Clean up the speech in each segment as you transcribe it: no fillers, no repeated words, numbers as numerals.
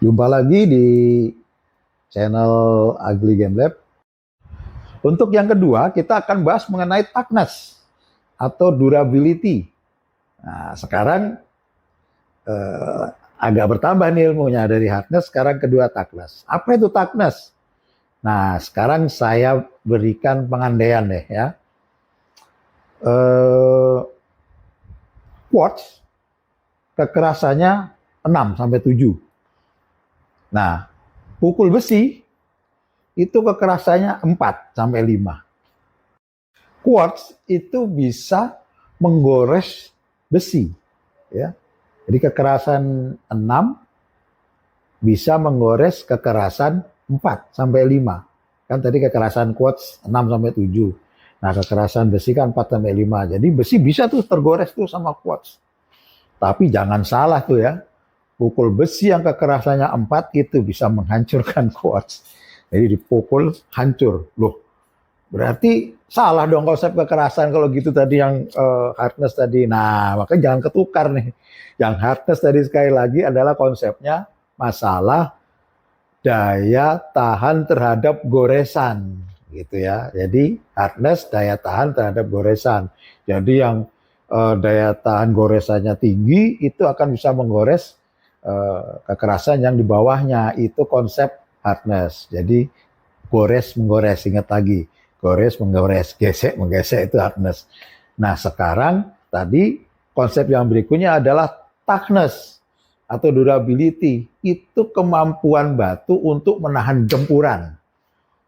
Jumpa lagi di channel Ugly Game Lab. Untuk yang kedua, kita akan bahas mengenai toughness atau durability. Nah, sekarang agak bertambah nih ilmunya dari hardness, sekarang kedua toughness. Apa itu toughness? Nah, sekarang saya berikan pengandaian deh ya. Quartz kekerasannya 6 sampai 7. Nah, pukul besi itu kekerasannya 4 sampai 5. Quartz itu bisa menggores besi, ya. Jadi kekerasan 6 bisa menggores kekerasan 4 sampai 5. Kan tadi kekerasan quartz 6 sampai 7. Nah, kekerasan besi kan 4 sampai 5. Jadi besi bisa tuh tergores tuh sama quartz. Tapi jangan salah tuh ya. Pukul besi yang kekerasannya 4 itu bisa menghancurkan quartz. Jadi dipukul hancur. Loh, berarti salah dong konsep kekerasan kalau gitu tadi yang hardness tadi. Nah, makanya jangan ketukar nih. Yang hardness tadi sekali lagi adalah konsepnya masalah daya tahan terhadap goresan gitu ya. Jadi hardness daya tahan terhadap goresan. Jadi yang daya tahan goresannya tinggi itu akan bisa menggores kekerasan yang di bawahnya. Itu konsep hardness. Jadi gores menggores, ingat lagi. Gores menggores, gesek menggesek itu hardness. Nah, sekarang tadi konsep yang berikutnya adalah toughness atau durability. Itu kemampuan batu untuk menahan gempuran,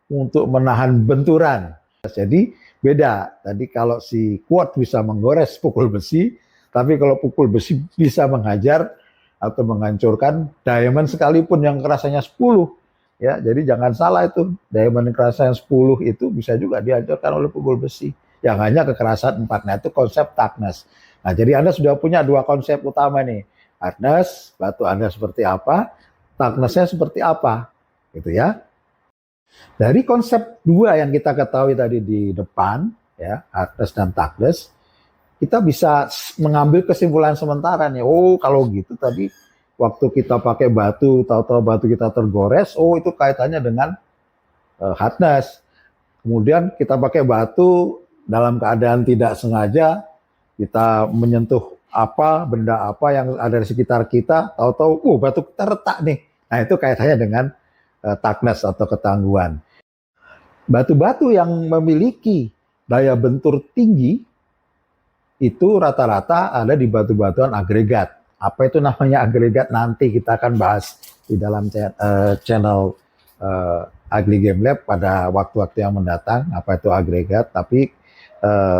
untuk menahan benturan. Jadi beda. Tadi kalau si quartz bisa menggores pukul besi, tapi kalau pukul besi bisa menghajar atau menghancurkan diamond sekalipun yang kerasanya 10. Ya, jadi jangan salah itu, diamond kekerasan 10 itu bisa juga dihancurkan oleh pukul besi. Yang hanya kekerasan 4. Nah, itu konsep toughness. Nah, jadi Anda sudah punya dua konsep utama nih. Hardness, batu Anda seperti apa, toughness-nya seperti apa. Gitu ya. Dari konsep dua yang kita ketahui tadi di depan, ya, hardness dan toughness, kita bisa mengambil kesimpulan sementara nih. Oh, kalau gitu tadi waktu kita pakai batu, tahu-tahu batu kita tergores, oh itu kaitannya dengan hardness. Kemudian kita pakai batu dalam keadaan tidak sengaja, kita menyentuh apa, benda apa yang ada di sekitar kita, tahu-tahu, batu kita retak nih. Nah, itu kaitannya dengan toughness atau ketangguhan. Batu-batu yang memiliki daya bentur tinggi, itu rata-rata ada di batu-batuan agregat. Apa itu namanya agregat nanti kita akan bahas di dalam channel Ugly Game Lab pada waktu-waktu yang mendatang, apa itu agregat. Tapi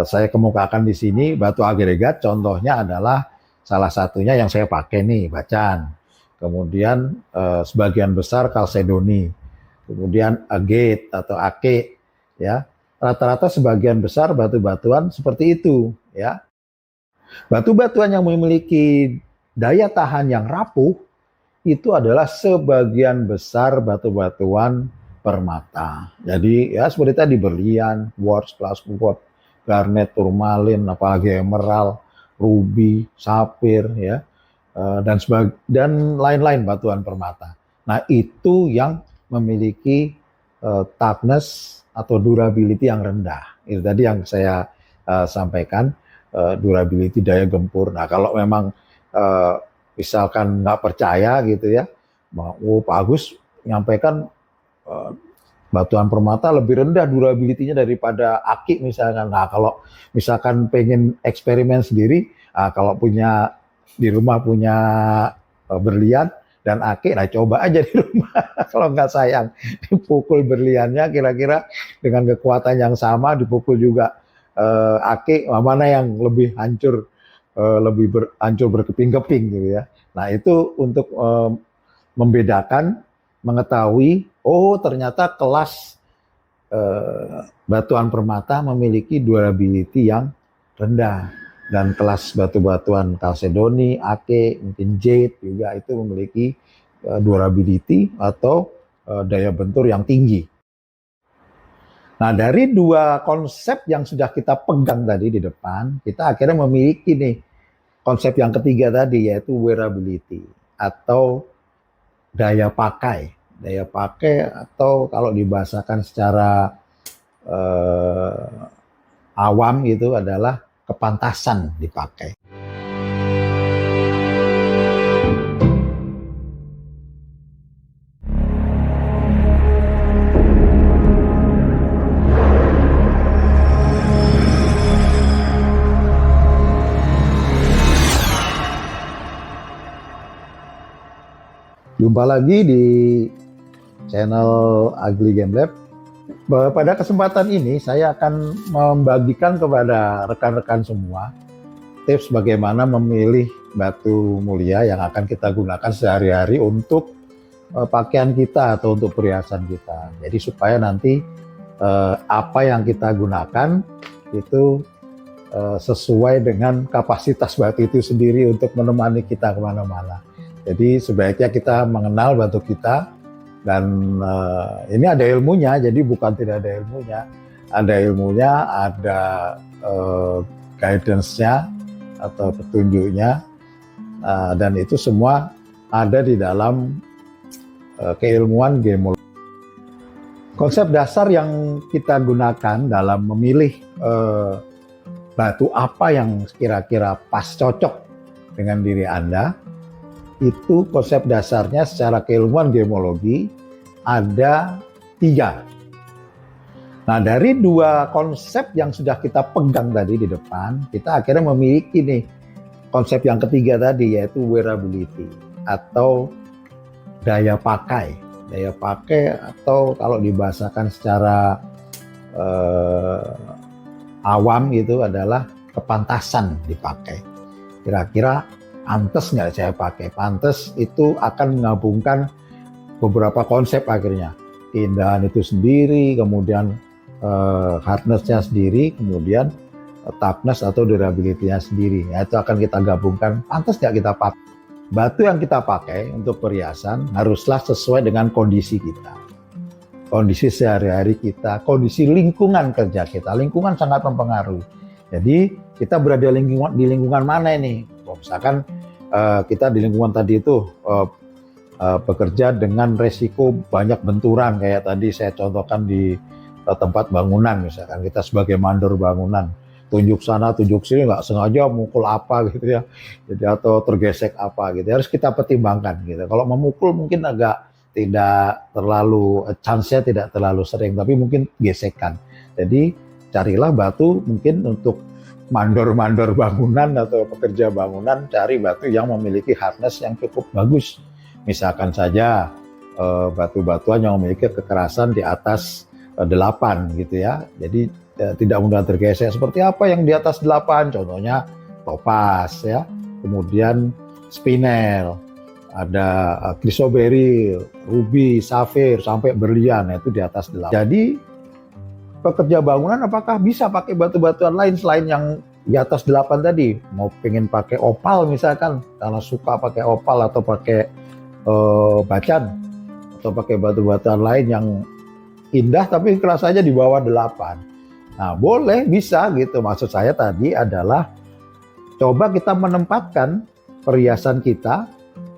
saya kemukakan di sini batu agregat, contohnya adalah salah satunya yang saya pakai nih, bacan. Kemudian sebagian besar kalsedoni. Kemudian agate atau ake, ya. Rata-rata sebagian besar batu-batuan seperti itu, ya. Batu-batuan yang memiliki daya tahan yang rapuh itu adalah sebagian besar batu-batuan permata. Jadi ya seperti tadi berlian, quartz, quartz, garnet, turmalin, apalagi emerald, ruby, sapir, ya, dan lain-lain batuan permata. Nah, itu yang memiliki toughness atau durability yang rendah. Itu tadi yang saya sampaikan, durability daya gempur. Nah, kalau memang misalkan nggak percaya gitu ya, Pak Agus nyampaikan batuan permata lebih rendah durability-nya daripada aki misalkan. Nah, kalau misalkan pengen eksperimen sendiri, kalau punya di rumah punya berlian dan aki, nah coba aja di rumah. Kalau nggak sayang, dipukul berliannya kira-kira dengan kekuatan yang sama, dipukul juga aki, mana yang lebih hancur, hancur berkeping-keping gitu ya. Nah, itu untuk membedakan, mengetahui, oh ternyata kelas batuan permata memiliki durability yang rendah, dan kelas batu-batuan kalsedoni, ake, mungkin jade juga itu memiliki durability atau daya bentur yang tinggi. Nah, dari dua konsep yang sudah kita pegang tadi di depan, kita akhirnya memiliki nih konsep yang ketiga tadi, yaitu wearability atau daya pakai. Daya pakai atau kalau dibahasakan secara awam itu adalah kepantasan dipakai. Jumpa lagi di channel Ugly Game Lab. Pada kesempatan ini saya akan membagikan kepada rekan-rekan semua tips bagaimana memilih batu mulia yang akan kita gunakan sehari-hari untuk pakaian kita atau untuk perhiasan kita. Jadi supaya nanti apa yang kita gunakan itu sesuai dengan kapasitas batu itu sendiri untuk menemani kita kemana-mana. Jadi sebaiknya kita mengenal batu kita, dan ini ada ilmunya, jadi bukan tidak ada ilmunya. Ada ilmunya, ada guidance-nya atau petunjuknya, dan itu semua ada di dalam keilmuan gemologi. Konsep dasar yang kita gunakan dalam memilih batu apa yang kira-kira pas cocok dengan diri Anda, itu konsep dasarnya secara keilmuan gemologi ada 3. Nah, dari 2 konsep yang sudah kita pegang tadi di depan, kita akhirnya memiliki nih konsep yang ketiga tadi, yaitu wearability atau daya pakai. Daya pakai atau kalau dibahasakan secara awam itu adalah kepantasan dipakai. Kira-kira pantes nggak saya pakai? Pantes itu akan menggabungkan beberapa konsep akhirnya. Keindahan itu sendiri, kemudian hardness-nya sendiri, kemudian toughness atau durability-nya sendiri. Ya, itu akan kita gabungkan. Pantes nggak kita pakai? Batu yang kita pakai untuk perhiasan haruslah sesuai dengan kondisi kita. Kondisi sehari-hari kita, kondisi lingkungan kerja kita. Lingkungan sangat mempengaruhi. Jadi kita berada di lingkungan mana ini? Misalkan kita di lingkungan tadi itu bekerja dengan resiko banyak benturan, kayak tadi saya contohkan di tempat bangunan, misalkan kita sebagai mandor bangunan, tunjuk sana tunjuk sini, nggak sengaja mukul apa gitu ya, jadi atau tergesek apa gitu, harus kita pertimbangkan gitu. Kalau memukul mungkin agak tidak terlalu, chance-nya tidak terlalu sering, tapi mungkin gesekan. Jadi carilah batu mungkin untuk mandor-mandor bangunan atau pekerja bangunan, cari batu yang memiliki hardness yang cukup bagus. Misalkan saja batu-batuan yang memiliki kekerasan di atas 8 gitu ya. Jadi tidak mudah tergesek. Seperti apa yang di atas 8? Contohnya topaz ya. Kemudian spinel, ada chrysoberyl, ruby, safir, sampai berlian, itu di atas 8. Jadi pekerja bangunan apakah bisa pakai batu-batuan lain selain yang di atas 8 tadi? Mau pengen pakai opal misalkan, karena suka pakai opal, atau pakai bacan, atau pakai batu-batuan lain yang indah tapi kerasanya di bawah 8. Nah, boleh, bisa gitu. Maksud saya tadi adalah coba kita menempatkan perhiasan kita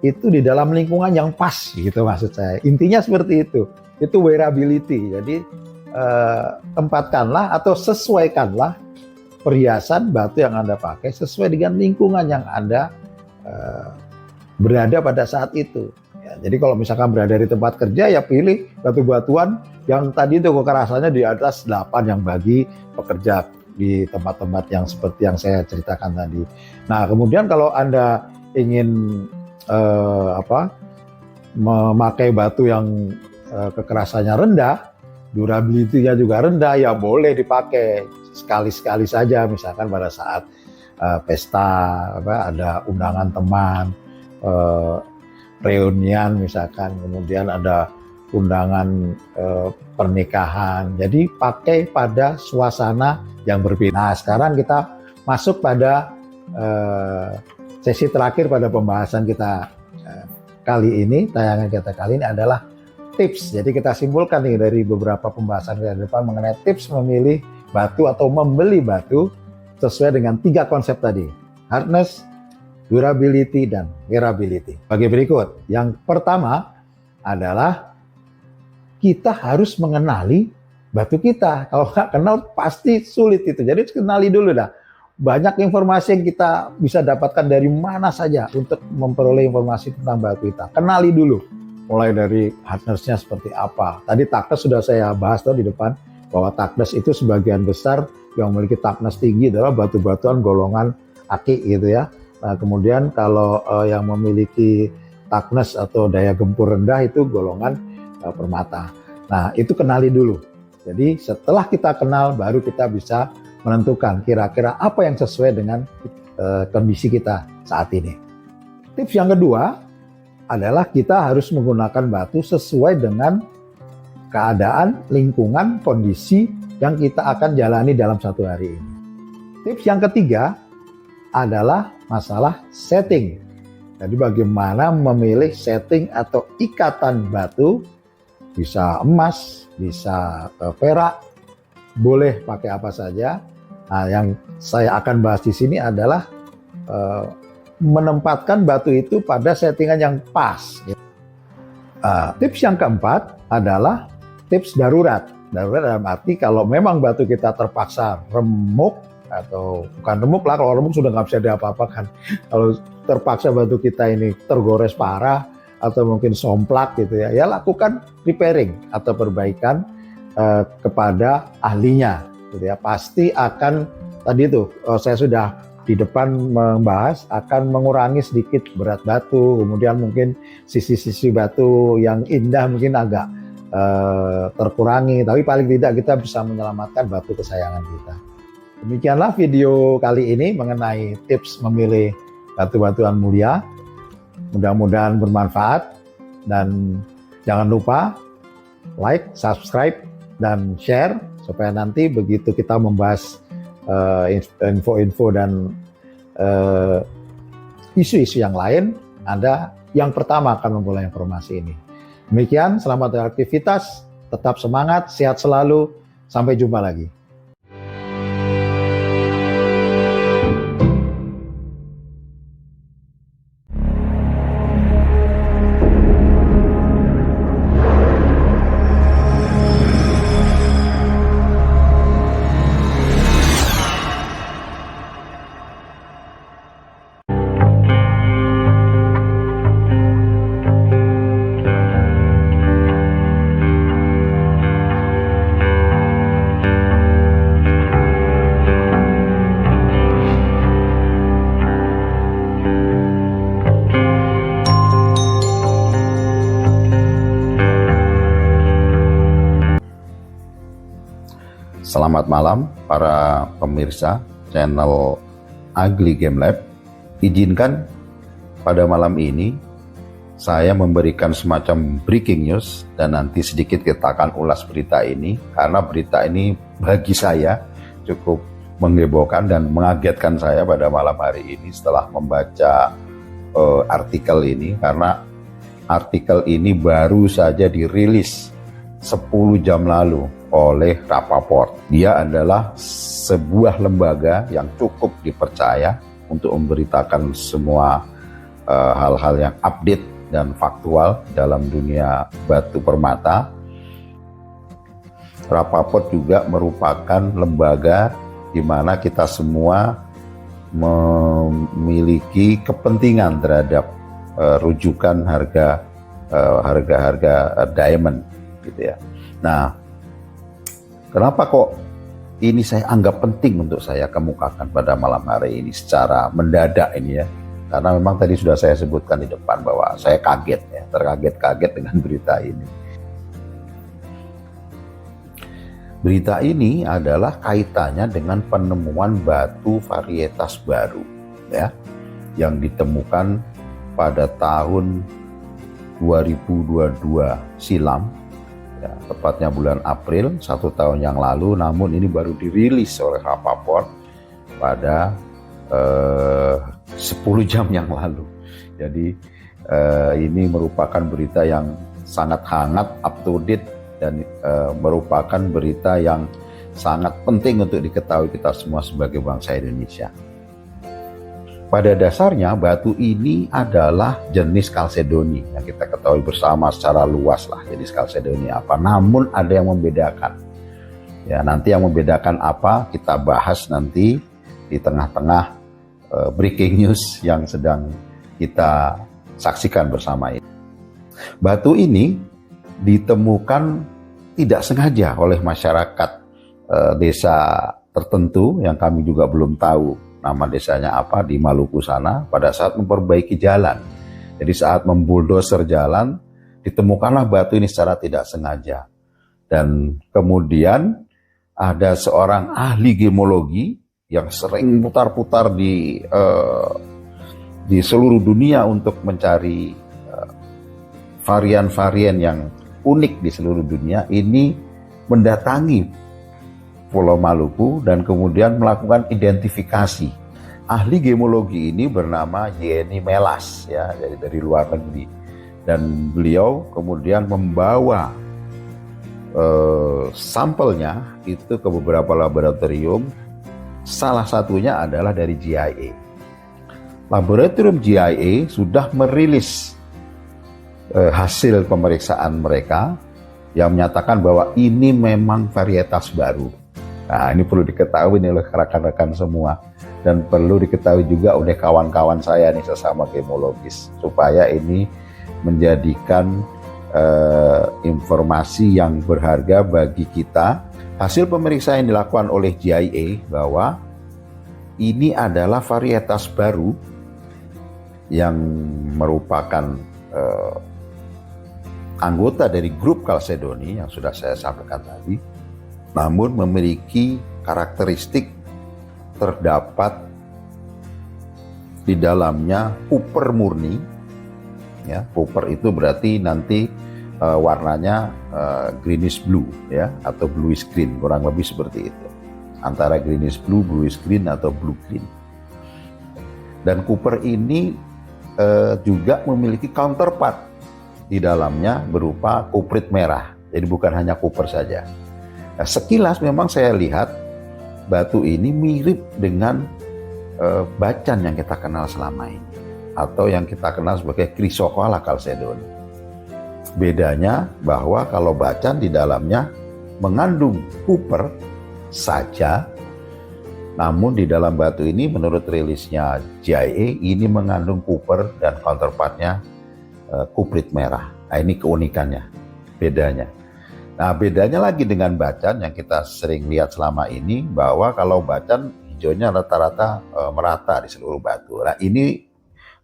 itu di dalam lingkungan yang pas gitu, maksud saya. Intinya seperti itu. Itu wearability. Jadi tempatkanlah atau sesuaikanlah perhiasan batu yang Anda pakai sesuai dengan lingkungan yang Anda berada pada saat itu. Ya, jadi kalau misalkan berada di tempat kerja, ya pilih batu-batuan yang tadi itu kekerasannya di atas 8 yang bagi pekerja di tempat-tempat yang seperti yang saya ceritakan tadi. Nah, kemudian kalau Anda ingin memakai batu yang kekerasannya rendah, durability-nya juga rendah, ya boleh dipakai sekali-sekali saja, misalkan pada saat pesta, ada undangan teman, reunian misalkan, kemudian ada undangan pernikahan. Jadi pakai pada suasana yang berbeda. Nah, sekarang kita masuk pada sesi terakhir pada pembahasan kita kali ini, tayangan kita kali ini adalah tips. Jadi kita simpulkan nih dari beberapa pembahasan kita di depan mengenai tips memilih batu atau membeli batu sesuai dengan 3 konsep tadi: hardness, durability, dan wearability. Bagi berikut, yang pertama, adalah kita harus mengenali batu kita. Kalau nggak kenal pasti sulit itu. Jadi kenali dulu dah. Banyak informasi yang kita bisa dapatkan dari mana saja untuk memperoleh informasi tentang batu kita. Kenali dulu. Mulai dari hardness-nya seperti apa. Tadi toughness sudah saya bahas di depan, bahwa toughness itu sebagian besar yang memiliki toughness tinggi adalah batu-batuan golongan aki gitu ya. Nah, kemudian kalau yang memiliki toughness atau daya gempur rendah itu golongan permata. Nah, itu kenali dulu. Jadi setelah kita kenal baru kita bisa menentukan kira-kira apa yang sesuai dengan kondisi kita saat ini. Tips yang kedua adalah kita harus menggunakan batu sesuai dengan keadaan, lingkungan, kondisi yang kita akan jalani dalam satu hari ini. Tips yang ketiga adalah masalah setting. Jadi bagaimana memilih setting atau ikatan batu, bisa emas, bisa perak, boleh pakai apa saja. Nah, yang saya akan bahas di sini adalah menempatkan batu itu pada settingan yang pas. Tips yang keempat adalah tips darurat. Darurat dalam arti kalau memang batu kita terpaksa remuk, atau bukan remuk lah, kalau remuk sudah nggak bisa diapa-apakan. Kalau terpaksa batu kita ini tergores parah atau mungkin somplak gitu ya, ya lakukan repairing atau perbaikan kepada ahlinya gitu ya. Pasti akan, tadi itu saya sudah di depan membahas, akan mengurangi sedikit berat batu, kemudian mungkin sisi-sisi batu yang indah mungkin agak terkurangi, tapi paling tidak kita bisa menyelamatkan batu kesayangan kita. Demikianlah video kali ini mengenai tips memilih batu-batuan mulia. Mudah-mudahan bermanfaat, dan jangan lupa like, subscribe, dan share supaya nanti begitu kita membahas info-info dan isu-isu yang lain, Anda yang pertama akan memperoleh informasi ini. Demikian, selamat beraktivitas, tetap semangat, sehat selalu, sampai jumpa lagi. Selamat malam para pemirsa channel Ugly Game Lab. Izinkan pada malam ini saya memberikan semacam breaking news, dan nanti sedikit kita akan ulas berita ini, karena berita ini bagi saya cukup menghebohkan dan mengagetkan saya pada malam hari ini setelah membaca artikel ini, karena artikel ini baru saja dirilis 10 jam lalu oleh Rapaport. Dia adalah sebuah lembaga yang cukup dipercaya untuk memberitakan semua hal-hal yang update dan faktual dalam dunia batu permata. Rapaport juga merupakan lembaga di mana kita semua memiliki kepentingan terhadap rujukan harga diamond gitu ya. Nah, kenapa kok ini saya anggap penting untuk saya kemukakan pada malam hari ini secara mendadak ini ya? Karena memang tadi sudah saya sebutkan di depan bahwa saya kaget ya, terkaget-kaget dengan berita ini. Berita ini adalah kaitannya dengan penemuan batu varietas baru ya, yang ditemukan pada tahun 2022 silam. Ya, tepatnya bulan April 1 tahun yang lalu, namun ini baru dirilis oleh Rapaport pada 10 jam yang lalu. Jadi ini merupakan berita yang sangat hangat, up to date, dan merupakan berita yang sangat penting untuk diketahui kita semua sebagai bangsa Indonesia. Pada dasarnya batu ini adalah jenis kalsedoni yang kita ketahui bersama secara luas lah jenis kalsedoni apa. Namun ada yang membedakan. Ya, nanti yang membedakan apa kita bahas nanti di tengah-tengah breaking news yang sedang kita saksikan bersama ini. Batu ini ditemukan tidak sengaja oleh masyarakat desa tertentu yang kami juga belum tahu nama desanya apa di Maluku sana pada saat memperbaiki jalan. Jadi saat membuldoser jalan ditemukanlah batu ini secara tidak sengaja. Dan kemudian ada seorang ahli gemologi yang sering putar-putar di seluruh dunia untuk mencari varian-varian yang unik di seluruh dunia ini mendatangi Pulau Maluku dan kemudian melakukan identifikasi. Ahli gemologi ini bernama Yeni Melas ya, dari luar negeri. Dan beliau kemudian membawa sampelnya itu ke beberapa laboratorium. Salah satunya adalah dari GIA. Laboratorium GIA sudah merilis hasil pemeriksaan mereka yang menyatakan bahwa ini memang varietas baru. Nah, ini perlu diketahui nih oleh rekan-rekan semua dan perlu diketahui juga oleh kawan-kawan saya nih sesama gemologis supaya ini menjadikan informasi yang berharga bagi kita. Hasil pemeriksaan yang dilakukan oleh GIA bahwa ini adalah varietas baru yang merupakan anggota dari grup Chalcedony yang sudah saya sampaikan tadi, namun memiliki karakteristik terdapat di dalamnya puper murni. Ya, puper itu berarti nanti warnanya greenish blue ya atau bluish green, kurang lebih seperti itu. Antara greenish blue, bluish green atau blue green. Dan puper ini juga memiliki counterpart di dalamnya berupa kuprit merah. Jadi bukan hanya kuper saja. Nah, sekilas memang saya lihat batu ini mirip dengan bacan yang kita kenal selama ini atau yang kita kenal sebagai Chrysocolla chalcedony. Bedanya bahwa kalau bacan di dalamnya mengandung kuper saja, namun di dalam batu ini menurut rilisnya GIA ini mengandung kuper dan counterpartnya kuprit merah. Nah, ini keunikannya, bedanya. Nah, bedanya lagi dengan bacan yang kita sering lihat selama ini bahwa kalau bacan hijaunya rata-rata merata di seluruh batu. Nah, ini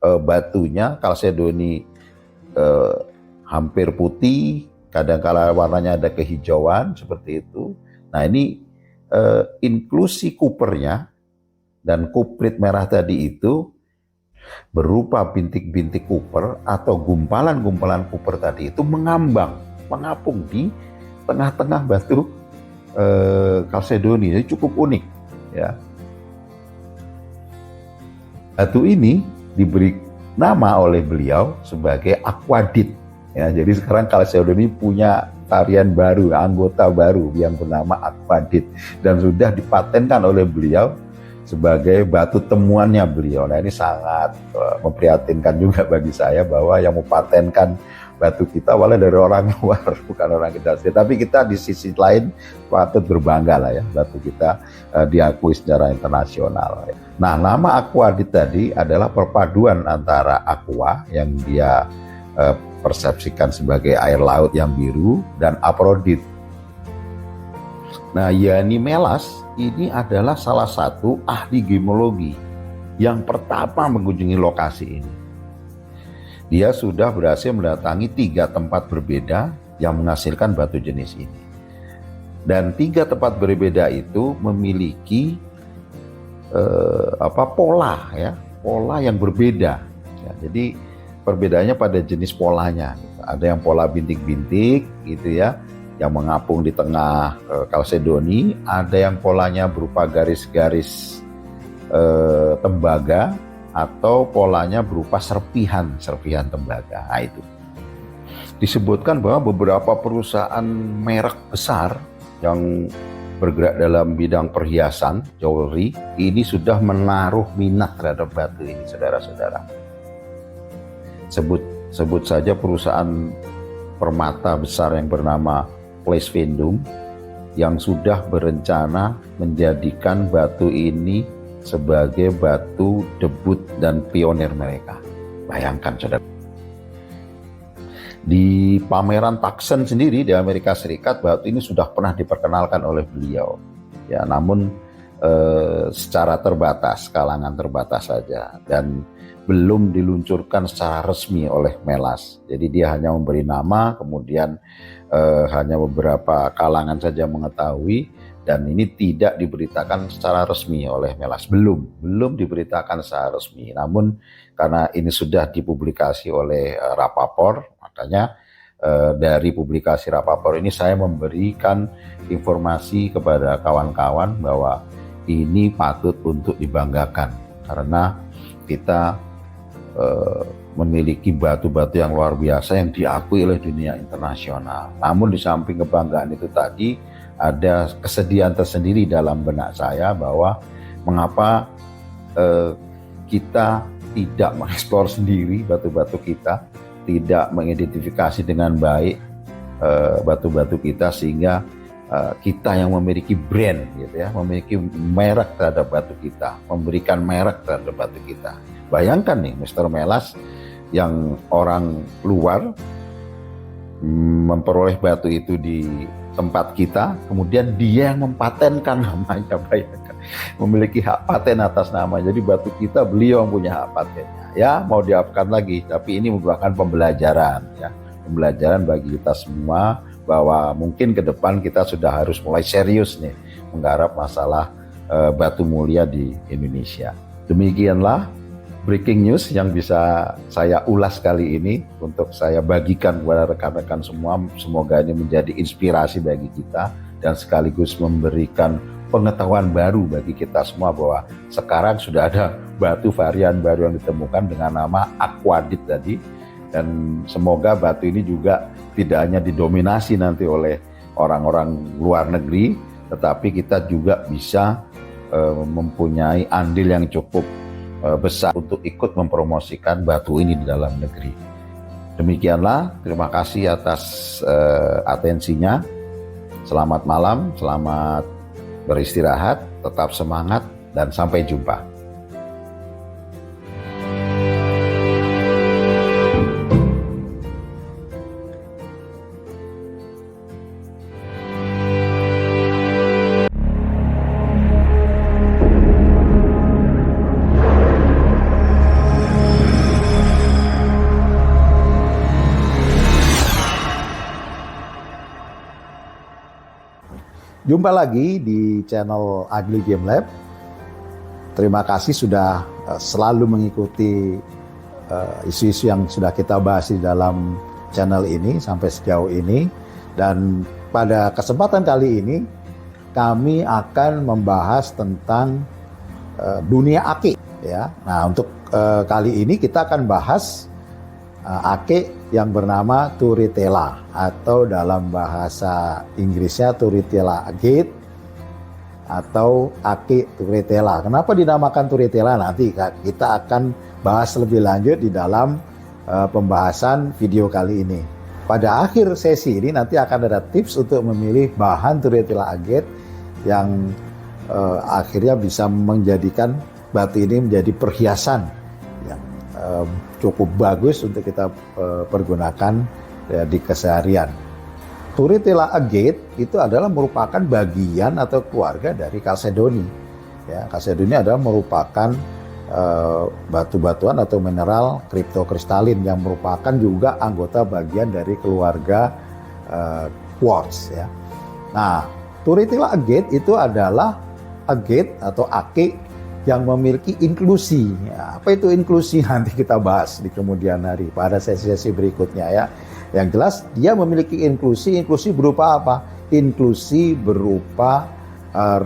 batunya Chalcedony hampir putih, kadang-kala warnanya ada kehijauan seperti itu. Nah, ini inklusi kupernya dan kuprit merah tadi itu berupa bintik-bintik kuper atau gumpalan-gumpalan kuper tadi itu mengapung di tengah-tengah batu Chalcedony. Jadi cukup unik ya. Batu ini diberi nama oleh beliau sebagai aquadit ya. Jadi sekarang Chalcedony punya varian baru, anggota baru yang bernama aquadit dan sudah dipatenkan oleh beliau sebagai batu temuannya beliau. Nah, ini sangat memprihatinkan juga bagi saya bahwa yang mempatenkan batu kita malah dari orang luar, bukan orang kita sendiri. Tapi kita di sisi lain patut berbangga lah ya, batu kita diakui secara internasional. Nah, nama aquadit tadi adalah perpaduan antara aqua yang dia persepsikan sebagai air laut yang biru dan aphrodite. Nah, Yeni Melas ini adalah salah satu ahli gemologi yang pertama mengunjungi lokasi ini. Dia sudah berhasil mendatangi 3 tempat berbeda yang menghasilkan batu jenis ini. Dan 3 tempat berbeda itu memiliki pola ya, pola yang berbeda. Ya, jadi perbedaannya pada jenis polanya. Ada yang pola bintik-bintik gitu ya, yang mengapung di tengah Chalcedony. Ada yang polanya berupa garis-garis tembaga atau polanya berupa serpihan tembaga. Nah, itu disebutkan bahwa beberapa perusahaan merek besar yang bergerak dalam bidang perhiasan, jewelry, ini sudah menaruh minat terhadap batu ini, saudara-saudara. Sebut saja perusahaan permata besar yang bernama Place Vendum yang sudah berencana menjadikan batu ini sebagai batu debut dan pionir mereka. Bayangkan, saudara. Di pameran Tucson sendiri di Amerika Serikat, batu ini sudah pernah diperkenalkan oleh beliau. Ya, namun secara terbatas, kalangan terbatas saja, dan belum diluncurkan secara resmi oleh Melas. Jadi dia hanya memberi nama, kemudian hanya beberapa kalangan saja mengetahui, dan ini tidak diberitakan secara resmi oleh Melas. Belum diberitakan secara resmi. Namun karena ini sudah dipublikasi oleh Rapaport, makanya dari publikasi Rapaport ini saya memberikan informasi kepada kawan-kawan bahwa ini patut untuk dibanggakan karena kita memiliki batu-batu yang luar biasa yang diakui oleh dunia internasional. Namun di samping kebanggaan itu tadi, ada kesedihan tersendiri dalam benak saya bahwa mengapa kita tidak mengeksplor sendiri batu-batu kita, tidak mengidentifikasi dengan baik batu-batu kita, sehingga kita yang memiliki brand, gitu ya, memiliki merek terhadap batu kita, memberikan merek terhadap batu kita. Bayangkan nih, Mr. Melas yang orang luar memperoleh batu itu di tempat kita, kemudian dia yang mempatenkan namanya, bayangkan, memiliki hak paten atas nama. Jadi batu kita beliau yang punya hak patennya. Ya, mau diapakan lagi, tapi ini merupakan pembelajaran, ya, pembelajaran bagi kita semua bahwa mungkin ke depan kita sudah harus mulai serius nih menggarap masalah batu mulia di Indonesia. Demikianlah breaking news yang bisa saya ulas kali ini untuk saya bagikan kepada rekan-rekan semua. Semoga ini menjadi inspirasi bagi kita dan sekaligus memberikan pengetahuan baru bagi kita semua bahwa sekarang sudah ada batu varian baru yang ditemukan dengan nama aquadit tadi, dan semoga batu ini juga tidak hanya didominasi nanti oleh orang-orang luar negeri, tetapi kita juga bisa mempunyai andil yang cukup besar untuk ikut mempromosikan batu ini di dalam negeri. Demikianlah, terima kasih atas atensinya. Selamat malam, selamat beristirahat, tetap semangat, dan sampai jumpa. Jumpa lagi di channel Ugly Game Lab. Terima kasih sudah selalu mengikuti isu-isu yang sudah kita bahas di dalam channel ini sampai sejauh ini. Dan pada kesempatan kali ini kami akan membahas tentang dunia ake, ya. Nah, untuk kali ini kita akan bahas ake yang bernama Turritella, atau dalam bahasa Inggrisnya Turritella Agate atau ake Turritella. Kenapa dinamakan Turritella? Nanti kita akan bahas lebih lanjut di dalam pembahasan video kali ini. Pada akhir sesi ini nanti akan ada tips untuk memilih bahan Turritella Agate yang akhirnya bisa menjadikan batu ini menjadi perhiasan yang cukup bagus untuk kita pergunakan ya, di keseharian. Turritella Agate itu adalah merupakan bagian atau keluarga dari Chalcedony. Ya, Chalcedony adalah merupakan batu-batuan atau mineral kriptokristalin yang merupakan juga anggota bagian dari keluarga quartz. Ya. Nah, Turritella Agate itu adalah agate atau ake yang memiliki inklusi. Ya, apa itu inklusi? Nanti kita bahas di kemudian hari pada sesi-sesi berikutnya, ya. Yang jelas dia memiliki inklusi. Inklusi berupa apa? Inklusi berupa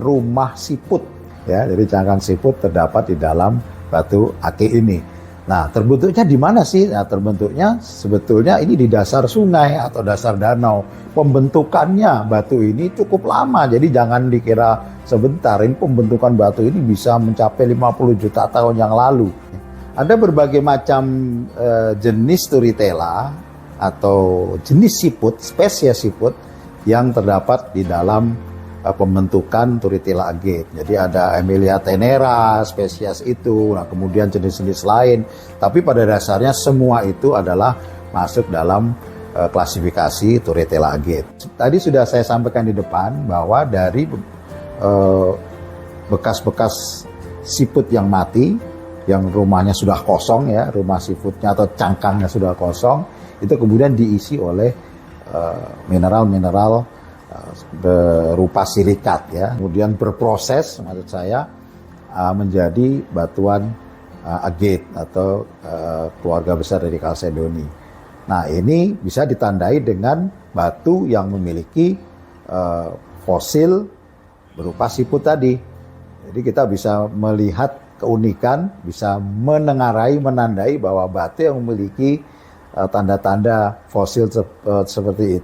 rumah siput. Ya, jadi cangkang siput terdapat di dalam batu ake ini. Nah, terbentuknya di mana sih? Nah, terbentuknya sebetulnya ini di dasar sungai atau dasar danau. Pembentukannya batu ini cukup lama, jadi jangan dikira sebentar. Ini pembentukan batu ini bisa mencapai 50 juta tahun yang lalu. Ada berbagai macam jenis turitella atau jenis siput, spesies siput yang terdapat di dalam pembentukan Turritella agate. Jadi ada Emilia tenera, spesies itu, nah kemudian jenis-jenis lain. Tapi pada dasarnya semua itu adalah masuk dalam klasifikasi Turritella agate. Tadi sudah saya sampaikan di depan bahwa dari bekas-bekas siput yang mati, yang rumahnya sudah kosong ya, rumah siputnya atau cangkangnya sudah kosong, itu kemudian diisi oleh mineral-mineral berupa silikat ya, kemudian berproses maksud saya menjadi batuan agate atau keluarga besar dari Chalcedony. Nah, ini bisa ditandai dengan batu yang memiliki fosil berupa siput tadi. Jadi kita bisa melihat keunikan, bisa menandai bahwa batu yang memiliki tanda-tanda fosil seperti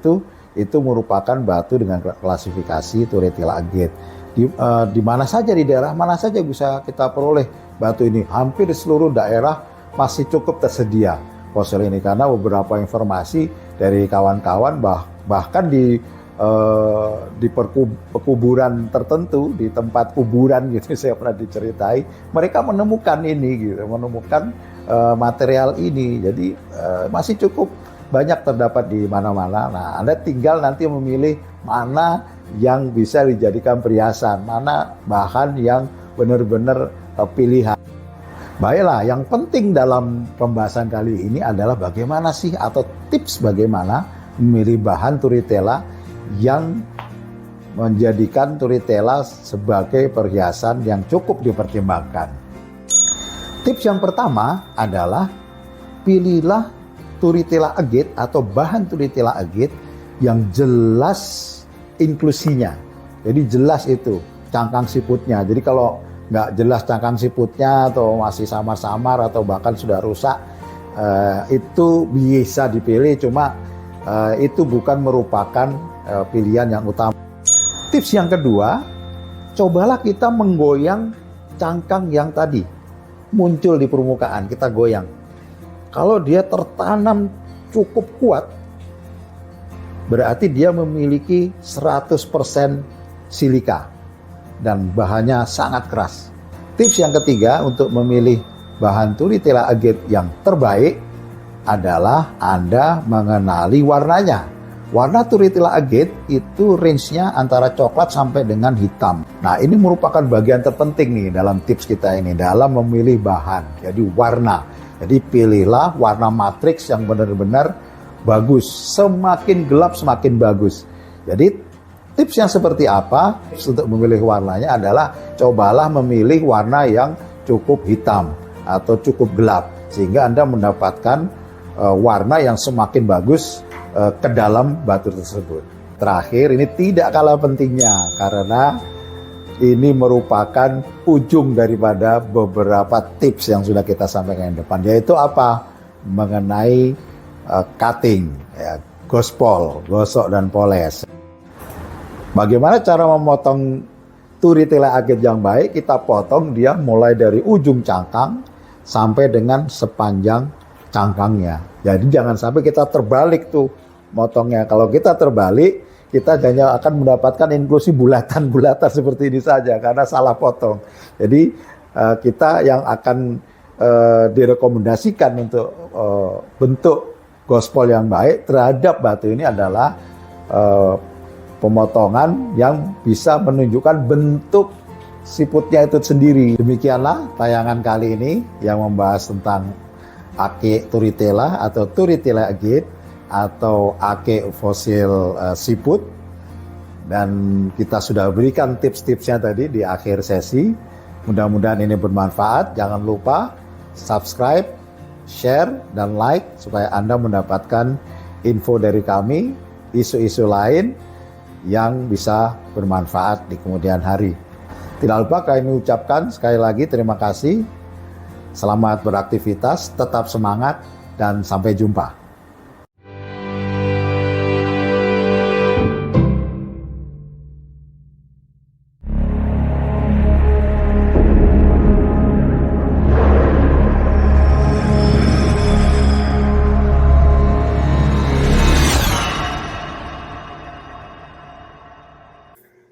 itu merupakan batu dengan klasifikasi Turritella agate. Di mana saja, di daerah mana saja bisa kita peroleh batu ini. Hampir di seluruh daerah masih cukup tersedia fosil ini, karena beberapa informasi dari kawan-kawan bahkan di perkuburan tertentu, di tempat kuburan gitu, saya pernah diceritai, mereka menemukan ini gitu, menemukan material ini. Jadi masih cukup banyak terdapat di mana-mana. Nah, Anda tinggal nanti memilih mana yang bisa dijadikan perhiasan, mana bahan yang benar-benar pilihan. Baiklah, yang penting dalam pembahasan kali ini adalah bagaimana sih, atau tips bagaimana memilih bahan Turritella yang menjadikan Turritella sebagai perhiasan yang cukup dipertimbangkan. Tips yang pertama adalah pilihlah Turritella agate atau bahan Turritella agate yang jelas inklusinya. Jadi jelas itu cangkang siputnya. Jadi kalau nggak jelas cangkang siputnya atau masih samar-samar atau bahkan sudah rusak, itu bisa dipilih, cuma itu bukan merupakan pilihan yang utama. Tips yang kedua, cobalah kita menggoyang cangkang yang tadi muncul di permukaan, kita goyang. Kalau dia tertanam cukup kuat, berarti dia memiliki 100% silika dan bahannya sangat keras. Tips yang ketiga untuk memilih bahan Turritella agate yang terbaik adalah Anda mengenali warnanya. Warna Turritella agate itu range-nya antara coklat sampai dengan hitam. Nah, ini merupakan bagian terpenting nih dalam tips kita ini, dalam memilih bahan. Jadi warna. Jadi pilihlah warna matriks yang benar-benar bagus. Semakin gelap semakin bagus. Jadi tips yang seperti apa untuk memilih warnanya adalah cobalah memilih warna yang cukup hitam atau cukup gelap, sehingga Anda mendapatkan warna yang semakin bagus ke dalam batu tersebut. Terakhir, ini tidak kalah pentingnya karena ini merupakan ujung daripada beberapa tips yang sudah kita sampaikan di depan, yaitu apa? Mengenai cutting, ya, gospel, gosok dan poles. Bagaimana cara memotong Turritella agate yang baik? Kita potong dia mulai dari ujung cangkang sampai dengan sepanjang cangkangnya. Jadi jangan sampai kita terbalik tuh motongnya. Kalau kita terbalik, kita hanya akan mendapatkan inklusi bulatan-bulatan seperti ini saja karena salah potong. Jadi kita yang akan direkomendasikan untuk bentuk gospel yang baik terhadap batu ini adalah pemotongan yang bisa menunjukkan bentuk siputnya itu sendiri. Demikianlah tayangan kali ini yang membahas tentang ake Turritella atau Turritella agate atau ake fosil siput, dan kita sudah berikan tips-tipsnya tadi di akhir sesi. Mudah-mudahan ini bermanfaat. Jangan lupa subscribe, share, dan like supaya Anda mendapatkan info dari kami, isu-isu lain yang bisa bermanfaat di kemudian hari. Tidak lupa kami ucapkan sekali lagi terima kasih Selamat beraktivitas, tetap semangat, dan sampai jumpa.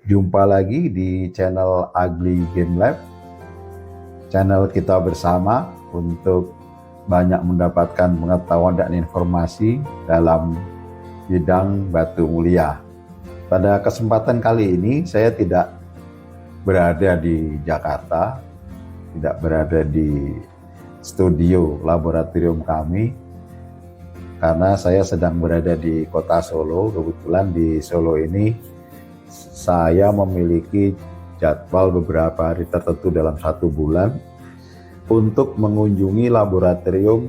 Jumpa lagi di channel Ugly Game Lab, channel kita bersama untuk banyak mendapatkan pengetahuan dan informasi dalam bidang batu mulia. Pada kesempatan kali ini saya tidak berada di Jakarta, tidak berada di studio laboratorium kami, karena saya sedang berada di kota Solo. Kebetulan di Solo ini saya memiliki jadwal beberapa hari tertentu dalam 1 bulan untuk mengunjungi laboratorium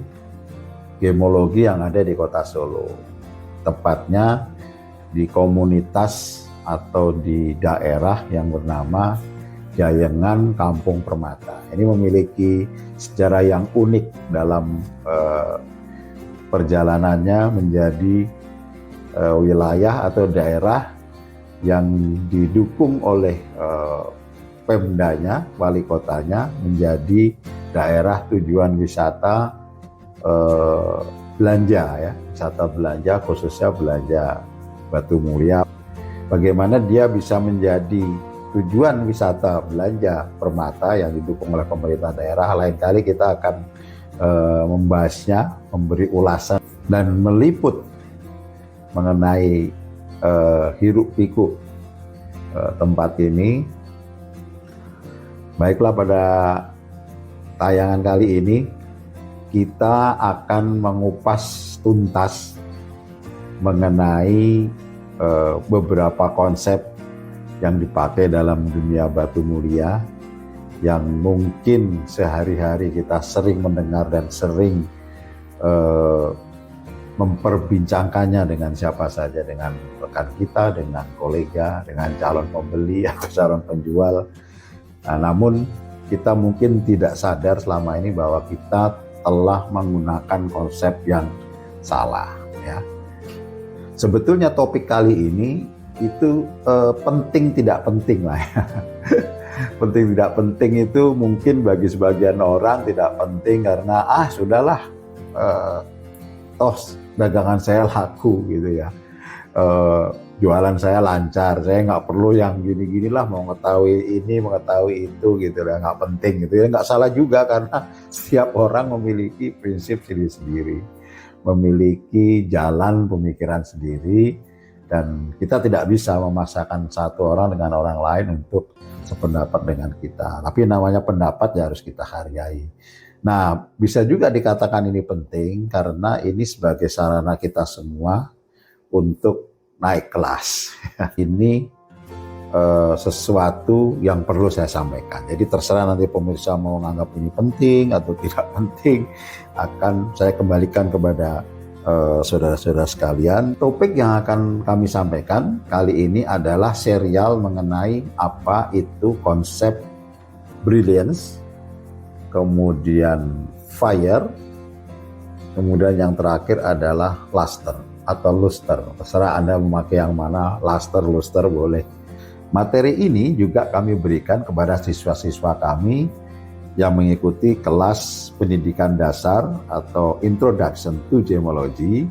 gemologi yang ada di kota Solo. Tepatnya di komunitas atau di daerah yang bernama Jayengan Kampung Permata. Ini memiliki sejarah yang unik dalam perjalanannya menjadi wilayah atau daerah yang didukung oleh Pemdanya, wali kotanya, menjadi daerah tujuan wisata belanja ya, wisata belanja, khususnya belanja batu mulia. Bagaimana dia bisa menjadi tujuan wisata belanja permata yang didukung oleh pemerintah daerah. Lain kali kita akan membahasnya, memberi ulasan dan meliput mengenai hiruk pikuk tempat ini. Baiklah, pada tayangan kali ini kita akan mengupas tuntas mengenai beberapa konsep yang dipakai dalam dunia batu mulia yang mungkin sehari-hari kita sering mendengar dan sering memperbincangkannya dengan siapa saja, dengan rekan kita, dengan kolega, dengan calon pembeli atau calon penjual. Nah, namun kita mungkin tidak sadar selama ini bahwa kita telah menggunakan konsep yang salah ya. Sebetulnya topik kali ini itu penting tidak penting lah ya. Penting tidak penting itu mungkin bagi sebagian orang tidak penting karena sudahlah, toh dagangan saya laku gitu ya, jualan saya lancar, saya nggak perlu yang gini-gini lah, mau mengetahui ini mengetahui itu gitu ya, nggak penting gitu ya. Nggak salah juga karena setiap orang memiliki prinsip sendiri-sendiri, memiliki jalan pemikiran sendiri, dan kita tidak bisa memaksakan satu orang dengan orang lain untuk sependapat dengan kita. Tapi namanya pendapat ya harus kita hargai. Nah, bisa juga dikatakan ini penting karena ini sebagai sarana kita semua untuk naik kelas. Ini sesuatu yang perlu saya sampaikan. Jadi terserah nanti pemirsa mau menganggap ini penting atau tidak penting, akan saya kembalikan kepada saudara-saudara sekalian. Topik yang akan kami sampaikan kali ini adalah serial mengenai apa itu konsep brilliance, kemudian fire, kemudian yang terakhir adalah luster atau luster. Terserah Anda memakai yang mana, luster, luster boleh. Materi ini juga kami berikan kepada siswa-siswa kami yang mengikuti kelas pendidikan dasar atau Introduction to Gemology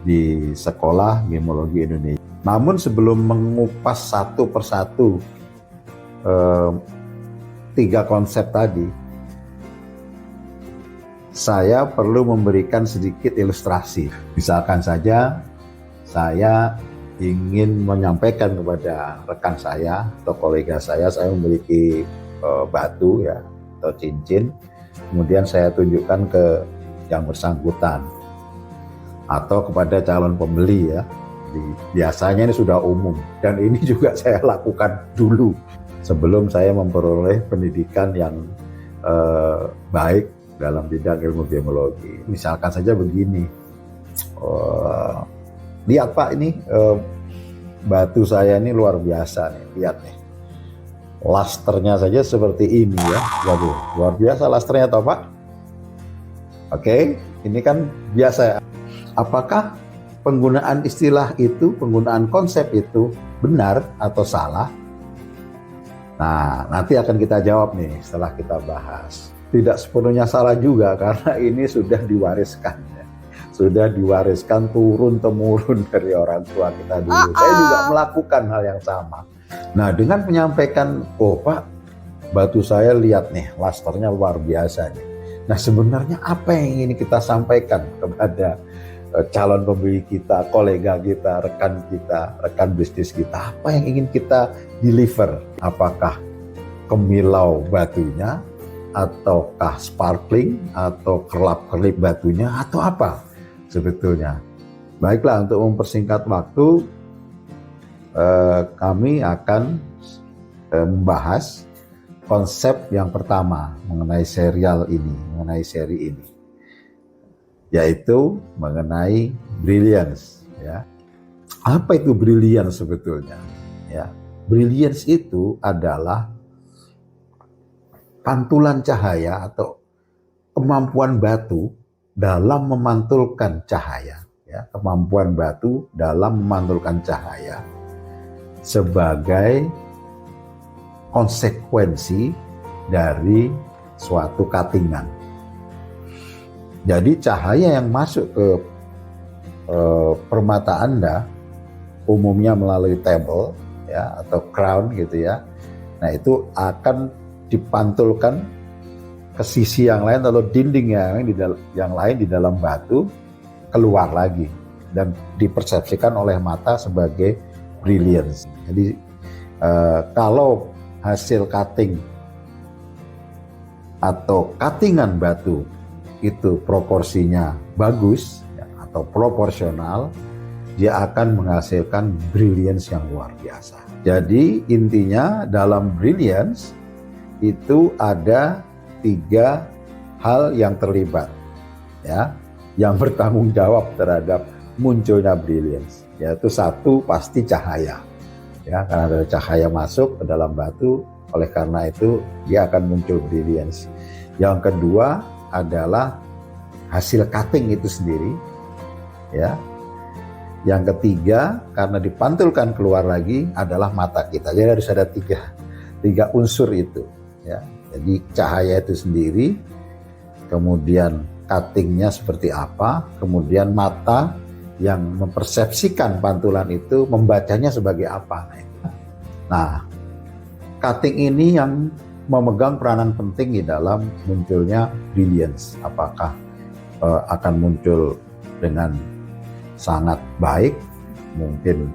di Sekolah Gemologi Indonesia. Namun sebelum mengupas satu persatu 3 konsep tadi, saya perlu memberikan sedikit ilustrasi. Misalkan saja saya ingin menyampaikan kepada rekan saya atau kolega saya memiliki batu ya atau cincin, kemudian saya tunjukkan ke yang bersangkutan atau kepada calon pembeli ya. Biasanya ini sudah umum dan ini juga saya lakukan dulu sebelum saya memperoleh pendidikan yang baik dalam bidang ilmu gemologi. Misalkan saja begini, lihat Pak, ini batu saya ini luar biasa nih, lihat nih, lasternya saja seperti ini ya. Waduh, luar biasa lasternya toh Pak. Oke, ini kan biasa ya. Apakah penggunaan istilah itu, penggunaan konsep itu benar atau salah? Nah, nanti akan kita jawab nih setelah kita bahas. Tidak sepenuhnya salah juga karena ini sudah diwariskan. Sudah diwariskan turun-temurun dari orang tua kita dulu. Saya juga melakukan hal yang sama. Nah, dengan menyampaikan, oh Pak, batu saya lihat nih, lasternya luar biasa nih. Nah, sebenarnya apa yang ingin kita sampaikan kepada calon pembeli kita, kolega kita, rekan bisnis kita? Apa yang ingin kita deliver? Apakah kemilau batunya, ataukah sparkling, atau kerlap-kerlip batunya, atau apa sebetulnya? Baiklah, untuk mempersingkat waktu, kami akan membahas konsep yang pertama mengenai serial ini, mengenai seri ini, yaitu mengenai brilliance. Ya, apa itu brilliance sebetulnya? Ya, brilliance itu adalah pantulan cahaya atau kemampuan batu dalam memantulkan cahaya. Ya, kemampuan batu dalam memantulkan cahaya sebagai konsekuensi dari suatu cuttingan. Jadi cahaya yang masuk ke permata Anda umumnya melalui table ya atau crown gitu ya. Nah, itu akan dipantulkan ke sisi yang lain atau dinding yang lain di dalam batu, keluar lagi dan dipersepsikan oleh mata sebagai brilliance. Jadi kalau hasil cutting atau cuttingan batu itu proporsinya bagus ya, atau proporsional, dia akan menghasilkan brilliance yang luar biasa. Jadi intinya dalam brilliance itu ada 3 hal yang terlibat ya, yang bertanggung jawab terhadap munculnya brilliance, yaitu 1 pasti cahaya. Ya, karena ada cahaya masuk ke dalam batu, oleh karena itu dia akan muncul brilliance. Yang kedua adalah hasil cutting itu sendiri, ya. Yang ketiga karena dipantulkan keluar lagi adalah mata kita. Jadi harus ada tiga unsur itu, ya. Jadi cahaya itu sendiri, kemudian cuttingnya seperti apa, kemudian mata yang mempersepsikan pantulan itu membacanya sebagai apa. Nah, cutting ini yang memegang peranan penting di dalam munculnya brilliance. Apakah akan muncul dengan sangat baik, mungkin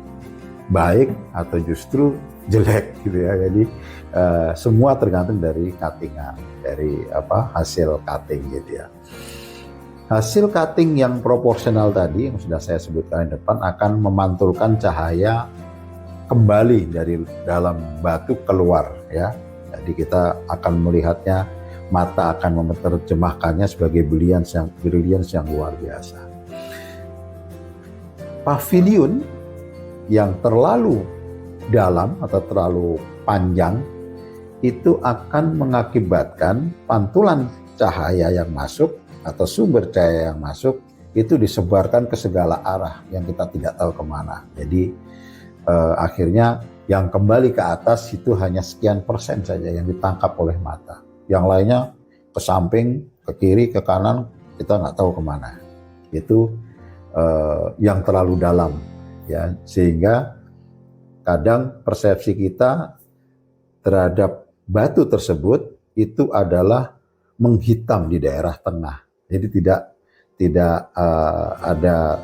baik, atau justru jelek gitu ya. Jadi semua tergantung dari cuttingan, dari hasil cutting gitu ya. Hasil cutting yang proporsional tadi yang sudah saya sebutkan di depan akan memantulkan cahaya kembali dari dalam batu keluar ya. Jadi kita akan melihatnya, mata akan menerjemahkannya sebagai brilliance yang luar biasa. Pavilion yang terlalu dalam atau terlalu panjang itu akan mengakibatkan pantulan cahaya yang masuk atau sumber cahaya yang masuk itu disebarkan ke segala arah yang kita tidak tahu kemana. Jadi akhirnya yang kembali ke atas itu hanya sekian persen saja yang ditangkap oleh mata. Yang lainnya ke samping, ke kiri, ke kanan, kita nggak tahu kemana. Itu yang terlalu dalam, ya, sehingga kadang persepsi kita terhadap batu tersebut itu adalah menghitam di daerah tengah. Jadi tidak ada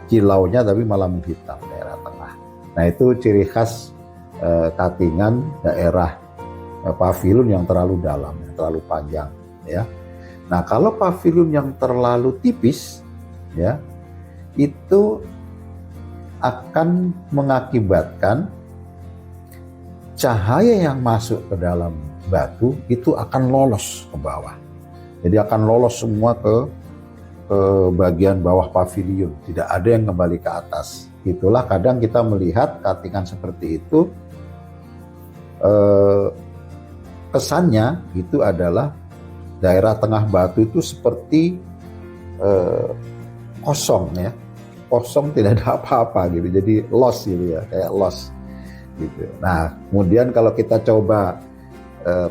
kilaunya, tapi malah menghitam daerah tengah. Nah, itu ciri khas cuttingan daerah pavilion yang terlalu dalam, yang terlalu panjang, ya. Nah, kalau pavilion yang terlalu tipis, ya, itu akan mengakibatkan cahaya yang masuk ke dalam batu itu akan lolos ke bawah. Jadi akan lolos semua ke bagian bawah pavilion, tidak ada yang kembali ke atas. Itulah kadang kita melihat cuttingan seperti itu, kesannya itu adalah daerah tengah batu itu seperti kosong ya, kosong tidak ada apa-apa gitu, jadi lost gitu ya, kayak lost gitu. Nah kemudian kalau kita coba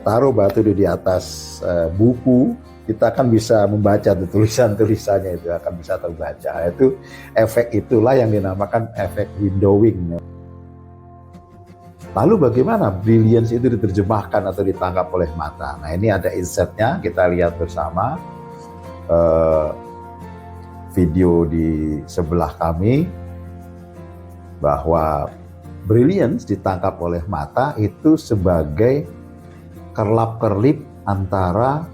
taruh batu di atas buku, kita akan bisa membaca tulisan-tulisannya, itu akan bisa terbaca. Itu efek, itulah yang dinamakan efek windowing. Lalu bagaimana brilliance itu diterjemahkan atau ditangkap oleh mata? Nah ini ada insight-nya, kita lihat bersama video di sebelah kami, bahwa brilliance ditangkap oleh mata itu sebagai kerlap-kerlip antara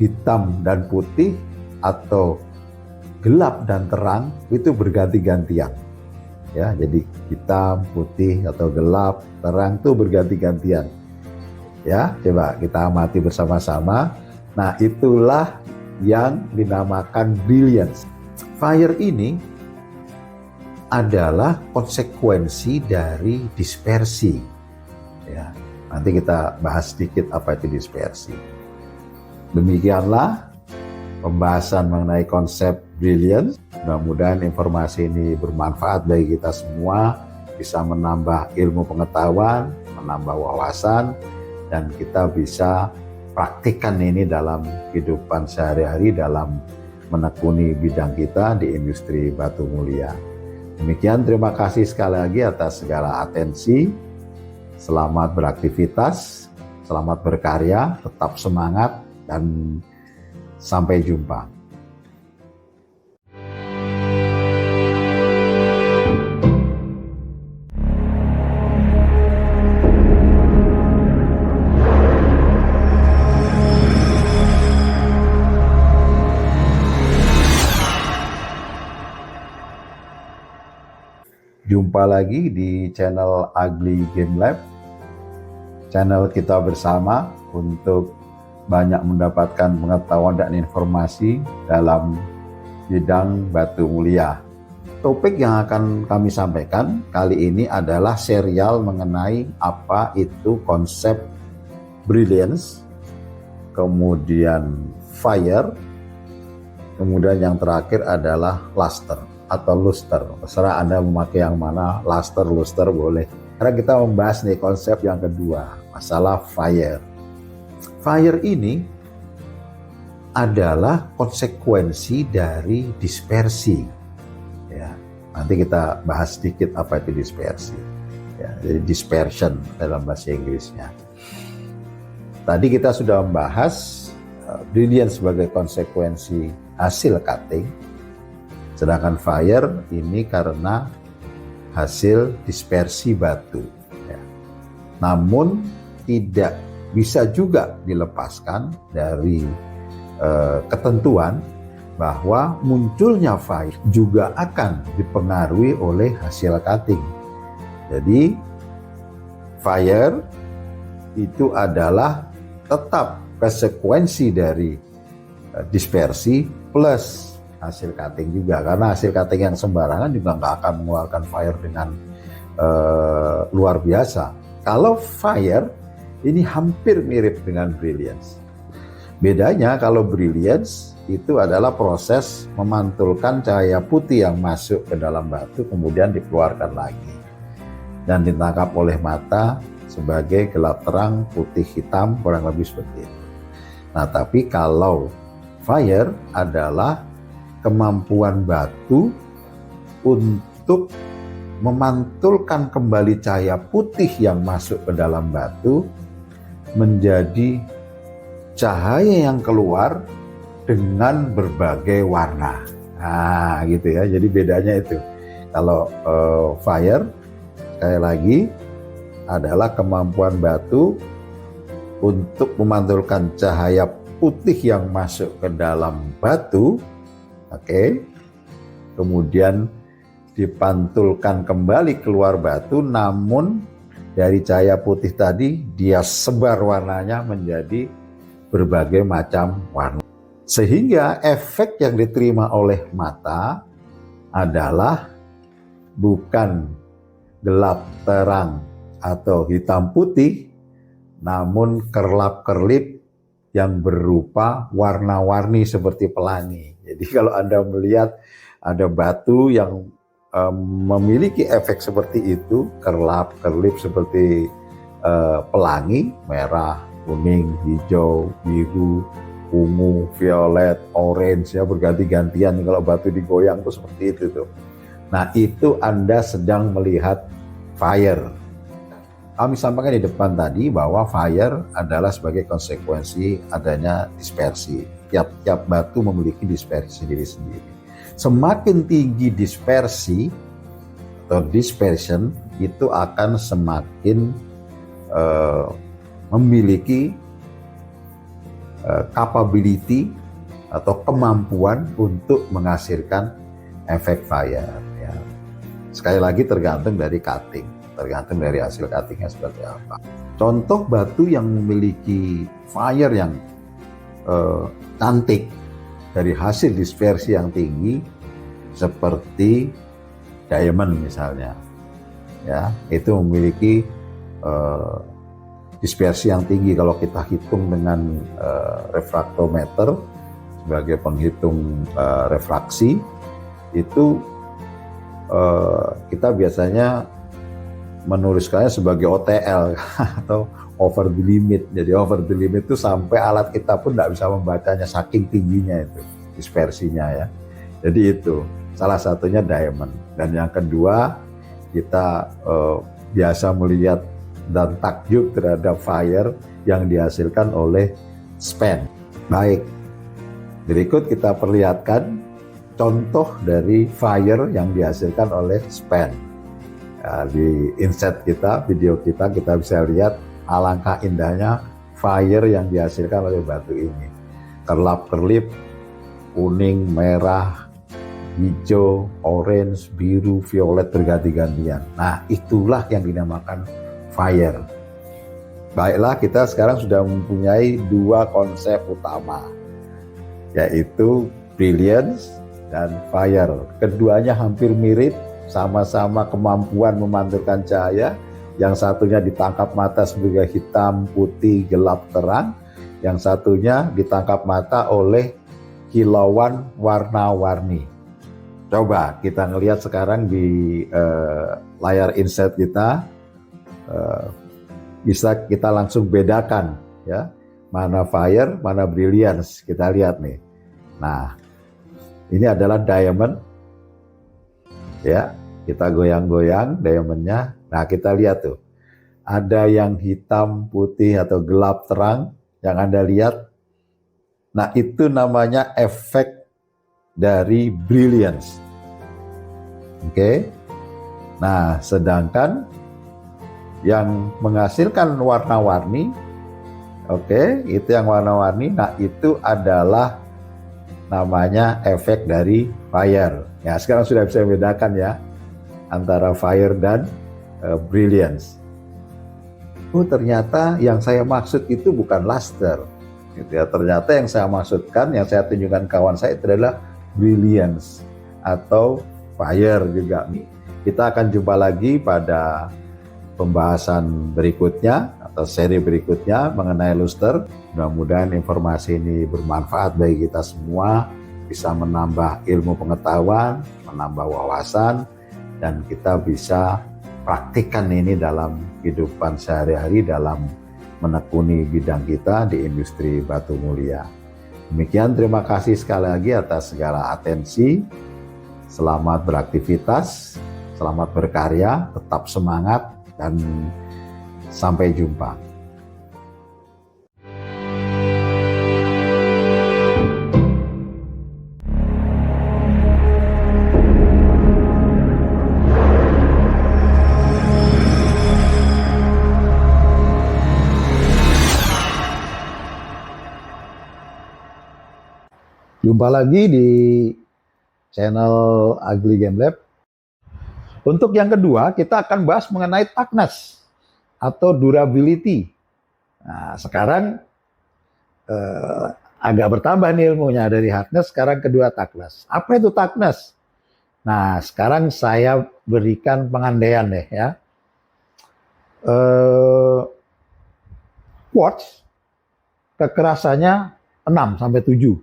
hitam dan putih atau gelap dan terang, itu berganti-gantian. Ya, jadi hitam, putih atau gelap, terang itu berganti-gantian. Ya, coba kita amati bersama-sama. Nah, itulah yang dinamakan brilliance. Fire ini adalah konsekuensi dari dispersi. Ya, nanti kita bahas sedikit apa itu dispersi. Demikianlah pembahasan mengenai konsep brilliance. Mudah-mudahan informasi ini bermanfaat bagi kita semua, bisa menambah ilmu pengetahuan, menambah wawasan, dan kita bisa praktikkan ini dalam kehidupan sehari-hari dalam menekuni bidang kita di industri batu mulia. Demikian, terima kasih sekali lagi atas segala atensi. Selamat beraktivitas, selamat berkarya, tetap semangat, dan sampai jumpa. Jumpa lagi di channel Ugly Game Lab, channel kita bersama untuk banyak mendapatkan pengetahuan dan informasi dalam bidang batu mulia. Topik yang akan kami sampaikan kali ini adalah serial mengenai apa itu konsep brilliance, kemudian fire, kemudian yang terakhir adalah luster atau luster. Terserah Anda memakai yang mana, luster, luster boleh. Karena kita membahas nih konsep yang kedua, masalah fire. Fire ini adalah konsekuensi dari dispersi. Ya, nanti kita bahas sedikit apa itu dispersi. Ya, jadi dispersion dalam bahasa Inggrisnya. Tadi kita sudah membahas brilliance sebagai konsekuensi hasil cutting. Sedangkan fire ini karena hasil dispersi batu. Ya. Namun tidak bisa juga dilepaskan dari ketentuan bahwa munculnya fire juga akan dipengaruhi oleh hasil cutting. Jadi fire itu adalah tetap konsekuensi dari dispersi plus hasil cutting juga, karena hasil cutting yang sembarangan juga nggak akan mengeluarkan fire dengan luar biasa. Kalau fire ini hampir mirip dengan brilliance. Bedanya kalau brilliance itu adalah proses memantulkan cahaya putih yang masuk ke dalam batu kemudian dikeluarkan lagi dan ditangkap oleh mata sebagai gelap terang, putih hitam, kurang lebih seperti itu. Nah, tapi kalau fire adalah kemampuan batu untuk memantulkan kembali cahaya putih yang masuk ke dalam batu menjadi cahaya yang keluar dengan berbagai warna. Nah, gitu ya. Jadi bedanya itu. Kalau fire, sekali lagi, adalah kemampuan batu untuk memantulkan cahaya putih yang masuk ke dalam batu. Oke, kemudian dipantulkan kembali keluar batu, namun dari cahaya putih tadi dia sebar warnanya menjadi berbagai macam warna. Sehingga efek yang diterima oleh mata adalah bukan gelap terang atau hitam putih, namun kerlap-kerlip yang berupa warna-warni seperti pelangi. Jadi kalau Anda melihat ada batu yang memiliki efek seperti itu, kerlip seperti pelangi, merah, kuning, hijau, biru, ungu, violet, orange, ya berganti-gantian. Kalau batu digoyang tuh seperti itu tuh. Nah, itu Anda sedang melihat fire. Kami sampaikan di depan tadi bahwa fire adalah sebagai konsekuensi adanya dispersi. Tiap batu memiliki dispersi sendiri-sendiri. Semakin tinggi dispersi atau dispersion, itu akan semakin memiliki capability atau kemampuan untuk menghasilkan efek fire. Ya. Sekali lagi tergantung dari cutting, tergantung dari hasil cuttingnya seperti apa. Contoh batu yang memiliki fire yang cantik dari hasil dispersi yang tinggi seperti diamond misalnya, ya itu memiliki dispersi yang tinggi. Kalau kita hitung dengan refraktometer sebagai penghitung refraksi, itu kita biasanya menuliskannya sebagai OTL atau over the limit. Jadi over the limit itu sampai alat kita pun tidak bisa membacanya, saking tingginya itu dispersinya ya. Jadi itu salah satunya diamond. Dan yang kedua, kita biasa melihat dan takjub terhadap fire yang dihasilkan oleh span. Baik, berikut kita perlihatkan contoh dari fire yang dihasilkan oleh span. Ya, di insert kita, video kita bisa lihat alangkah indahnya fire yang dihasilkan oleh batu ini. Kerlap-kerlip, kuning, merah, hijau, orange, biru, violet berganti-gantian. Nah, itulah yang dinamakan fire. Baiklah, kita sekarang sudah mempunyai dua konsep utama, yaitu brilliance dan fire. Keduanya hampir mirip, sama-sama kemampuan memantulkan cahaya. Yang satunya ditangkap mata sebagai hitam, putih, gelap, terang. Yang satunya ditangkap mata oleh kilauan warna-warni. Coba kita ngelihat sekarang di layar insert kita, bisa kita langsung bedakan ya, mana fire, mana brilliance. Kita lihat nih. Nah, ini adalah diamond. Ya, kita goyang-goyang diamondnya. Nah, kita lihat tuh, ada yang hitam, putih, atau gelap, terang, yang Anda lihat. Nah, itu namanya efek dari brilliance. Oke. Nah, sedangkan yang menghasilkan warna-warni, oke, itu yang warna-warni, nah itu adalah namanya efek dari fire. Ya, sekarang sudah bisa membedakan ya, antara fire dan brilliance. Oh, ternyata yang saya maksud itu bukan luster, gitu ya. Ternyata yang saya maksudkan, yang saya tunjukkan kawan saya itu adalah brilliance atau fire juga. Kita akan jumpa lagi pada pembahasan berikutnya atau seri berikutnya mengenai luster. Mudah-mudahan informasi ini bermanfaat bagi kita semua, bisa menambah ilmu pengetahuan, menambah wawasan, dan kita bisa praktikkan ini dalam kehidupan sehari-hari dalam menekuni bidang kita di industri batu mulia. Demikian, terima kasih sekali lagi atas segala atensi. Selamat beraktivitas, selamat berkarya, tetap semangat, dan sampai jumpa. Jumpa lagi di channel Ugly Game Lab. Untuk yang kedua, kita akan bahas mengenai toughness atau durability. Nah, sekarang agak bertambah nih ilmunya, dari hardness sekarang kedua toughness. Apa itu toughness? Nah, sekarang saya berikan pengandaian deh ya. Quartz kekerasannya 6 sampai 7.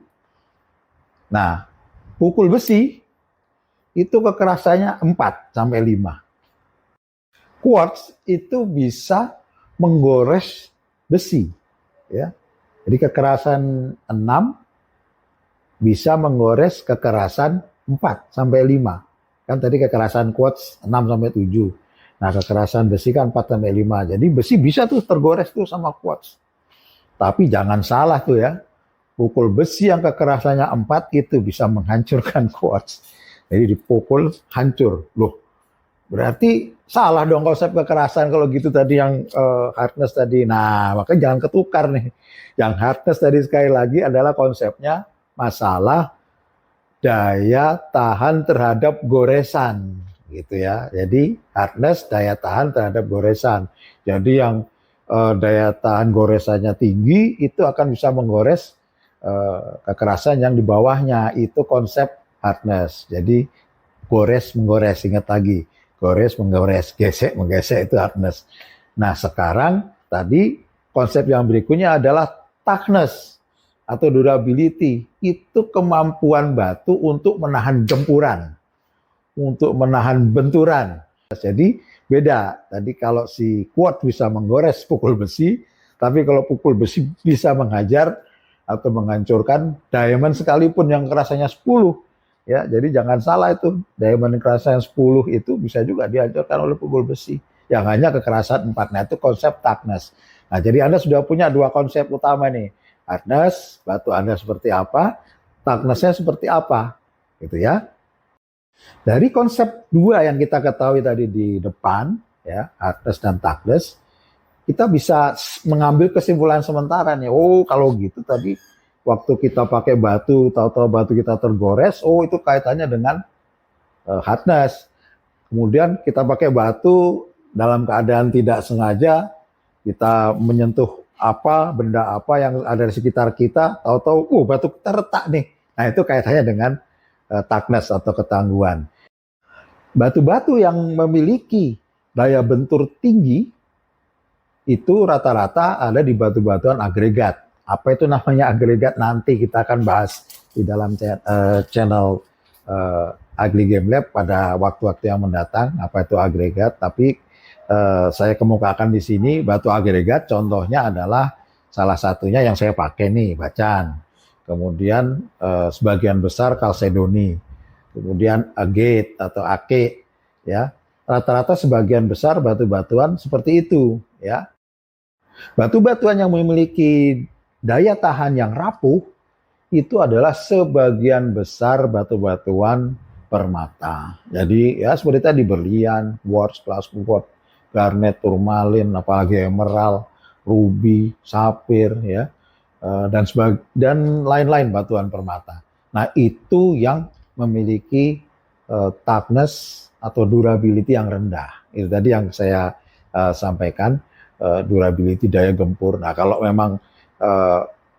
Nah, pukul besi itu kekerasannya 4 sampai 5. Quartz itu bisa menggores besi, ya. Jadi kekerasan 6 bisa menggores kekerasan 4 sampai 5. Kan tadi kekerasan quartz 6 sampai 7. Nah, kekerasan besi kan 4 sampai 5. Jadi besi bisa tuh tergores tuh sama quartz. Tapi jangan salah tuh ya. Pukul besi yang kekerasannya 4 itu bisa menghancurkan quartz. Jadi dipukul hancur. Loh, berarti salah dong konsep kekerasan kalau gitu tadi yang hardness tadi. Nah, makanya jangan ketukar nih. Yang hardness tadi sekali lagi adalah konsepnya masalah daya tahan terhadap goresan gitu ya. Jadi hardness daya tahan terhadap goresan. Jadi yang daya tahan goresannya tinggi itu akan bisa menggores kekerasan yang di bawahnya, itu konsep hardness. Jadi gores menggores, ingat lagi, gores menggores, gesek menggesek, itu hardness. Nah sekarang tadi konsep yang berikutnya adalah toughness atau durability. Itu kemampuan batu untuk menahan gempuran, untuk menahan benturan. Jadi beda. Tadi kalau si quartz bisa menggores pukul besi, tapi kalau pukul besi bisa menghajar atau menghancurkan diamond sekalipun yang kerasanya 10. Ya, jadi jangan salah itu. Diamond yang kerasanya 10 itu bisa juga dihancurkan oleh pukul besi. Yang hanya kekerasan 4. Nah, itu konsep toughness. Nah, jadi Anda sudah punya dua konsep utama nih. Hardness, batu Anda seperti apa, toughness-nya seperti apa. Gitu ya. Dari konsep dua yang kita ketahui tadi di depan, ya, hardness dan toughness, kita bisa mengambil kesimpulan sementara nih. Oh, kalau gitu tadi waktu kita pakai batu, tahu-tahu batu kita tergores, oh itu kaitannya dengan hardness. Kemudian kita pakai batu dalam keadaan tidak sengaja, kita menyentuh apa, benda apa yang ada di sekitar kita, tahu-tahu batu kita retak nih. Nah, itu kaitannya dengan toughness atau ketangguhan. Batu-batu yang memiliki daya bentur tinggi itu rata-rata ada di batu-batuan agregat. Apa itu namanya agregat? Nanti kita akan bahas di dalam channel Ugly Game Lab pada waktu-waktu yang mendatang. Apa itu agregat? Tapi saya kemukakan di sini batu agregat. Contohnya adalah salah satunya yang saya pakai nih, bacan. Kemudian sebagian besar kalsedoni. Kemudian agate atau ake, ya. Rata-rata sebagian besar batu-batuan seperti itu, ya. Batu-batuan yang memiliki daya tahan yang rapuh itu adalah sebagian besar batu-batuan permata. Jadi ya seperti tadi berlian, quartz, quartz, garnet, turmalin, apalagi emerald, ruby, sapir, ya, dan lain-lain batuan permata. Nah itu yang memiliki toughness atau durability yang rendah. Itu tadi yang saya sampaikan. Durability, daya gempur. Nah kalau memang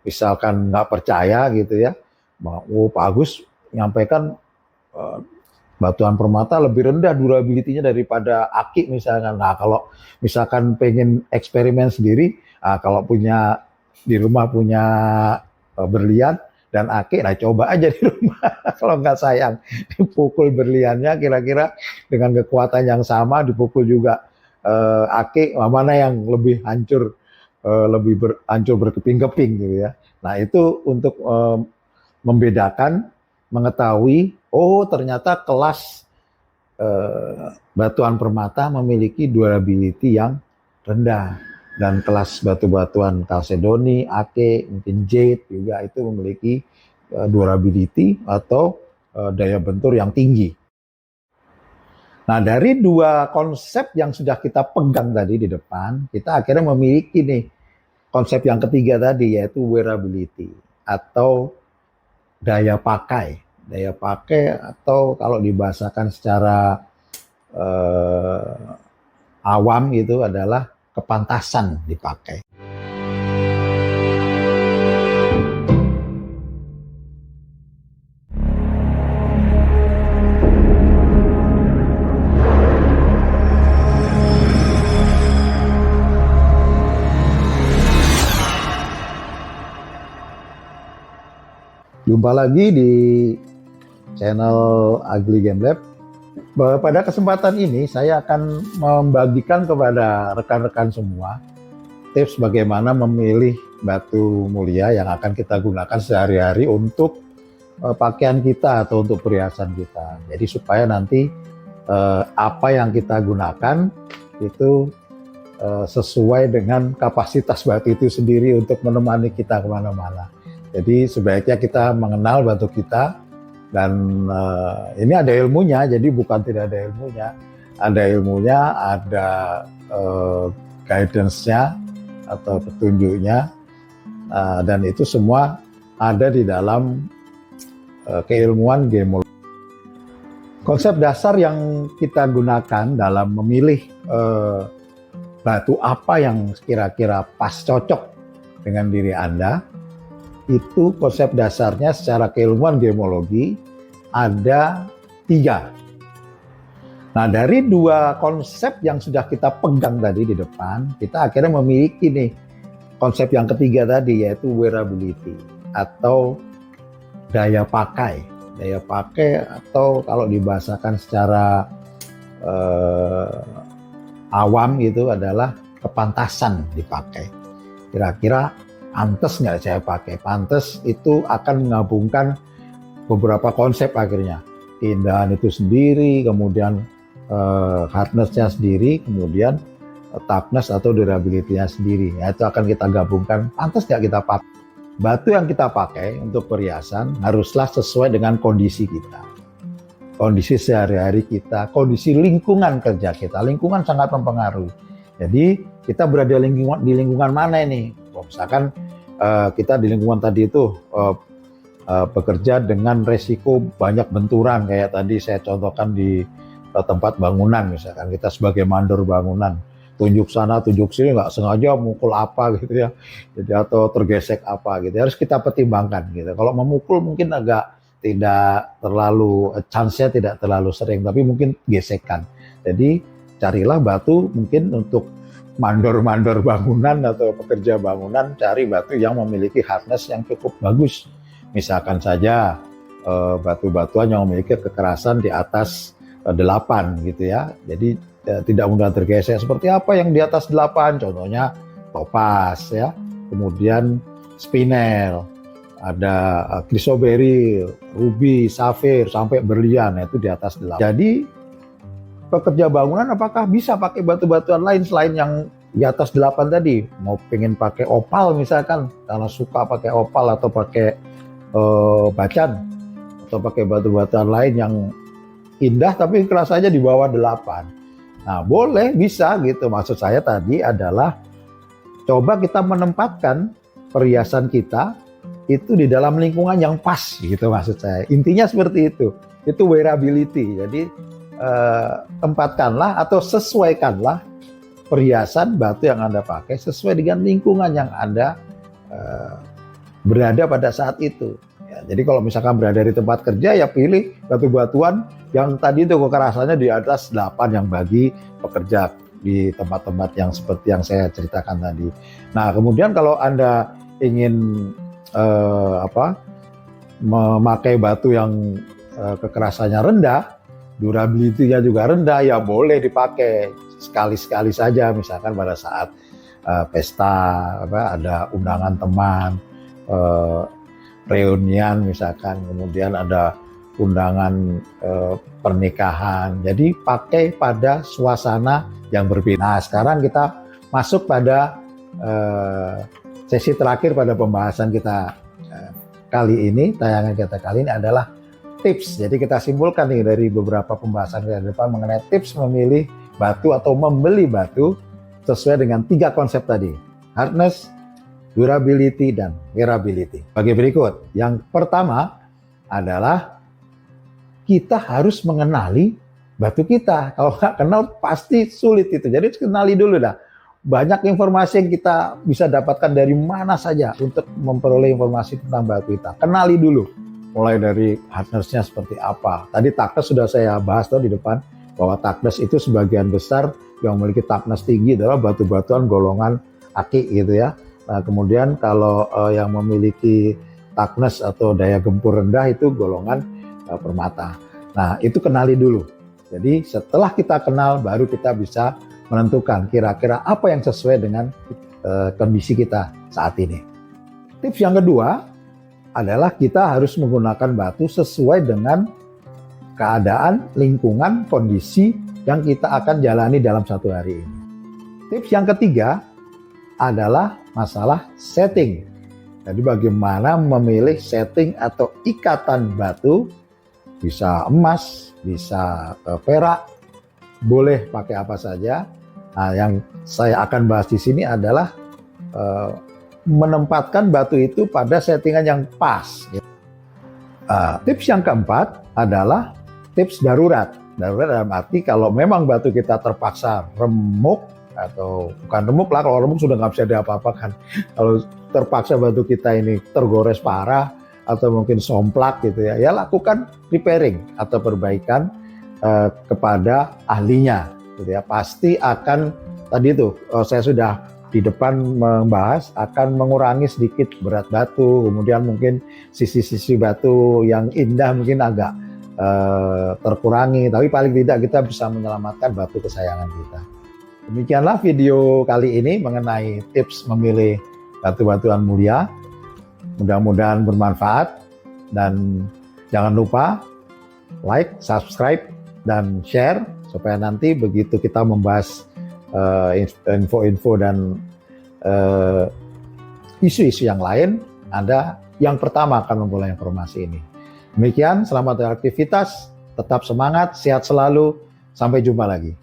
misalkan nggak percaya gitu ya, Pak Agus nyampaikan batuan permata lebih rendah durability-nya daripada aki misalkan. Nah kalau misalkan pengen eksperimen sendiri, kalau punya di rumah punya berlian dan aki, nah coba aja di rumah. Kalau nggak sayang, dipukul berliannya kira-kira dengan kekuatan yang sama, dipukul juga ake, mana yang lebih hancur, hancur berkeping-keping gitu ya. Nah itu untuk membedakan, mengetahui, oh ternyata kelas batuan permata memiliki durability yang rendah, dan kelas batu-batuan kalsedoni, ake, mungkin jade juga itu memiliki durability atau daya bentur yang tinggi. Nah, dari dua konsep yang sudah kita pegang tadi di depan, kita akhirnya memiliki nih konsep yang ketiga tadi, yaitu wearability atau daya pakai. Daya pakai atau kalau dibahasakan secara awam itu adalah kepantasan dipakai. Jumpa lagi di channel Agli Game Lab. Pada kesempatan ini saya akan membagikan kepada rekan-rekan semua tips bagaimana memilih batu mulia yang akan kita gunakan sehari-hari untuk pakaian kita atau untuk perhiasan kita. Jadi supaya nanti apa yang kita gunakan itu sesuai dengan kapasitas batu itu sendiri untuk menemani kita kemana-mana. Jadi sebaiknya kita mengenal batu kita, dan ini ada ilmunya, jadi bukan tidak ada ilmunya. Ada ilmunya, ada guidance-nya atau petunjuknya, dan itu semua ada di dalam keilmuan gemologi. Konsep dasar yang kita gunakan dalam memilih batu apa yang kira-kira pas cocok dengan diri Anda, itu konsep dasarnya secara keilmuan gemologi ada 3. Nah, dari 2 konsep yang sudah kita pegang tadi di depan, kita akhirnya memiliki nih konsep yang ketiga tadi, yaitu wearability atau daya pakai. Daya pakai atau kalau dibahasakan secara awam itu adalah kepantasan dipakai. Kira-kira pantas nggak saya pakai? Pantas itu akan menggabungkan beberapa konsep akhirnya. Keindahan itu sendiri, kemudian hardness-nya sendiri, kemudian toughness atau durability-nya sendiri. Ya, itu akan kita gabungkan. Pantas nggak kita pakai? Batu yang kita pakai untuk perhiasan haruslah sesuai dengan kondisi kita. Kondisi sehari-hari kita, kondisi lingkungan kerja kita. Lingkungan sangat mempengaruhi. Jadi kita berada di lingkungan mana ini? Misalkan kita di lingkungan tadi itu bekerja dengan resiko banyak benturan, kayak tadi saya contohkan di tempat bangunan, misalkan kita sebagai mandor bangunan, tunjuk sana tunjuk sini, nggak sengaja mukul apa gitu ya, jadi atau tergesek apa gitu, harus kita pertimbangkan gitu. Kalau memukul mungkin agak tidak terlalu, chance-nya tidak terlalu sering, tapi mungkin gesekan. Jadi carilah batu mungkin untuk mandor-mandor bangunan atau pekerja bangunan, cari batu yang memiliki hardness yang cukup bagus. Misalkan saja batu-batuan yang memiliki kekerasan di atas 8 gitu ya. Jadi tidak mudah tergesek. Seperti apa yang di atas 8? Contohnya topaz ya. Kemudian spinel, ada chrysoberyl, ruby, safir, sampai berlian, itu di atas 8. Jadi pekerja bangunan apakah bisa pakai batu-batuan lain selain yang di atas 8 tadi? Mau pengen pakai opal misalkan, karena suka pakai opal atau pakai bacan, atau pakai batu-batuan lain yang indah tapi kerasanya di bawah 8. Nah, boleh, bisa gitu. Maksud saya tadi adalah coba kita menempatkan perhiasan kita itu di dalam lingkungan yang pas gitu, maksud saya. Intinya seperti itu. Itu wearability. Jadi tempatkanlah atau sesuaikanlah perhiasan batu yang Anda pakai sesuai dengan lingkungan yang Anda berada pada saat itu. Ya, jadi kalau misalkan berada di tempat kerja, ya pilih batu-batuan yang tadi itu kekerasannya di atas 8 yang bagi pekerja di tempat-tempat yang seperti yang saya ceritakan tadi. Nah, kemudian kalau Anda ingin memakai batu yang kekerasannya rendah, durability-nya juga rendah, ya boleh dipakai sekali-sekali saja, misalkan pada saat pesta, ada undangan teman, reunian misalkan, kemudian ada undangan pernikahan. Jadi pakai pada suasana yang berbeda. Nah, sekarang kita masuk pada sesi terakhir pada pembahasan kita kali ini, tayangan kita kali ini adalah tips. Jadi kita simpulkan nih dari beberapa pembahasan kita di depan mengenai tips memilih batu atau membeli batu sesuai dengan 3 konsep tadi: hardness, durability, dan wearability. Bagi berikut, yang pertama adalah kita harus mengenali batu kita. Kalau nggak kenal pasti sulit itu. Jadi kenali dulu dah. Banyak informasi yang kita bisa dapatkan dari mana saja untuk memperoleh informasi tentang batu kita. Kenali dulu. Mulai dari hardness-nya seperti apa. Tadi toughness sudah saya bahas di depan, bahwa toughness itu sebagian besar yang memiliki toughness tinggi adalah batu-batuan golongan aki gitu ya. Nah, kemudian kalau yang memiliki toughness atau daya gempur rendah itu golongan permata. Nah, itu kenali dulu. Jadi setelah kita kenal, baru kita bisa menentukan kira-kira apa yang sesuai dengan kondisi kita saat ini. Tips yang kedua adalah kita harus menggunakan batu sesuai dengan keadaan, lingkungan, kondisi yang kita akan jalani dalam satu hari ini. Tips yang ketiga adalah masalah setting. Jadi bagaimana memilih setting atau ikatan batu, bisa emas, bisa perak, boleh pakai apa saja. Nah, yang saya akan bahas di sini adalah menempatkan batu itu pada settingan yang pas. Tips yang keempat adalah tips darurat. Darurat dalam arti kalau memang batu kita terpaksa remuk, atau bukan remuk lah, kalau remuk sudah nggak bisa diapa-apakan. Kalau terpaksa batu kita ini tergores parah atau mungkin somplak gitu ya, ya lakukan repairing atau perbaikan kepada ahlinya gitu ya. Pasti akan, tadi itu saya sudah di depan membahas, akan mengurangi sedikit berat batu, kemudian mungkin sisi-sisi batu yang indah mungkin agak terkurangi, tapi paling tidak kita bisa menyelamatkan batu kesayangan kita. Demikianlah video kali ini mengenai tips memilih batu-batuan mulia. Mudah-mudahan bermanfaat, dan jangan lupa like, subscribe, dan share supaya nanti begitu kita membahas info-info dan isu-isu yang lain, Anda yang pertama akan memperoleh informasi ini. Demikian, selamat beraktivitas, tetap semangat, sehat selalu, sampai jumpa lagi.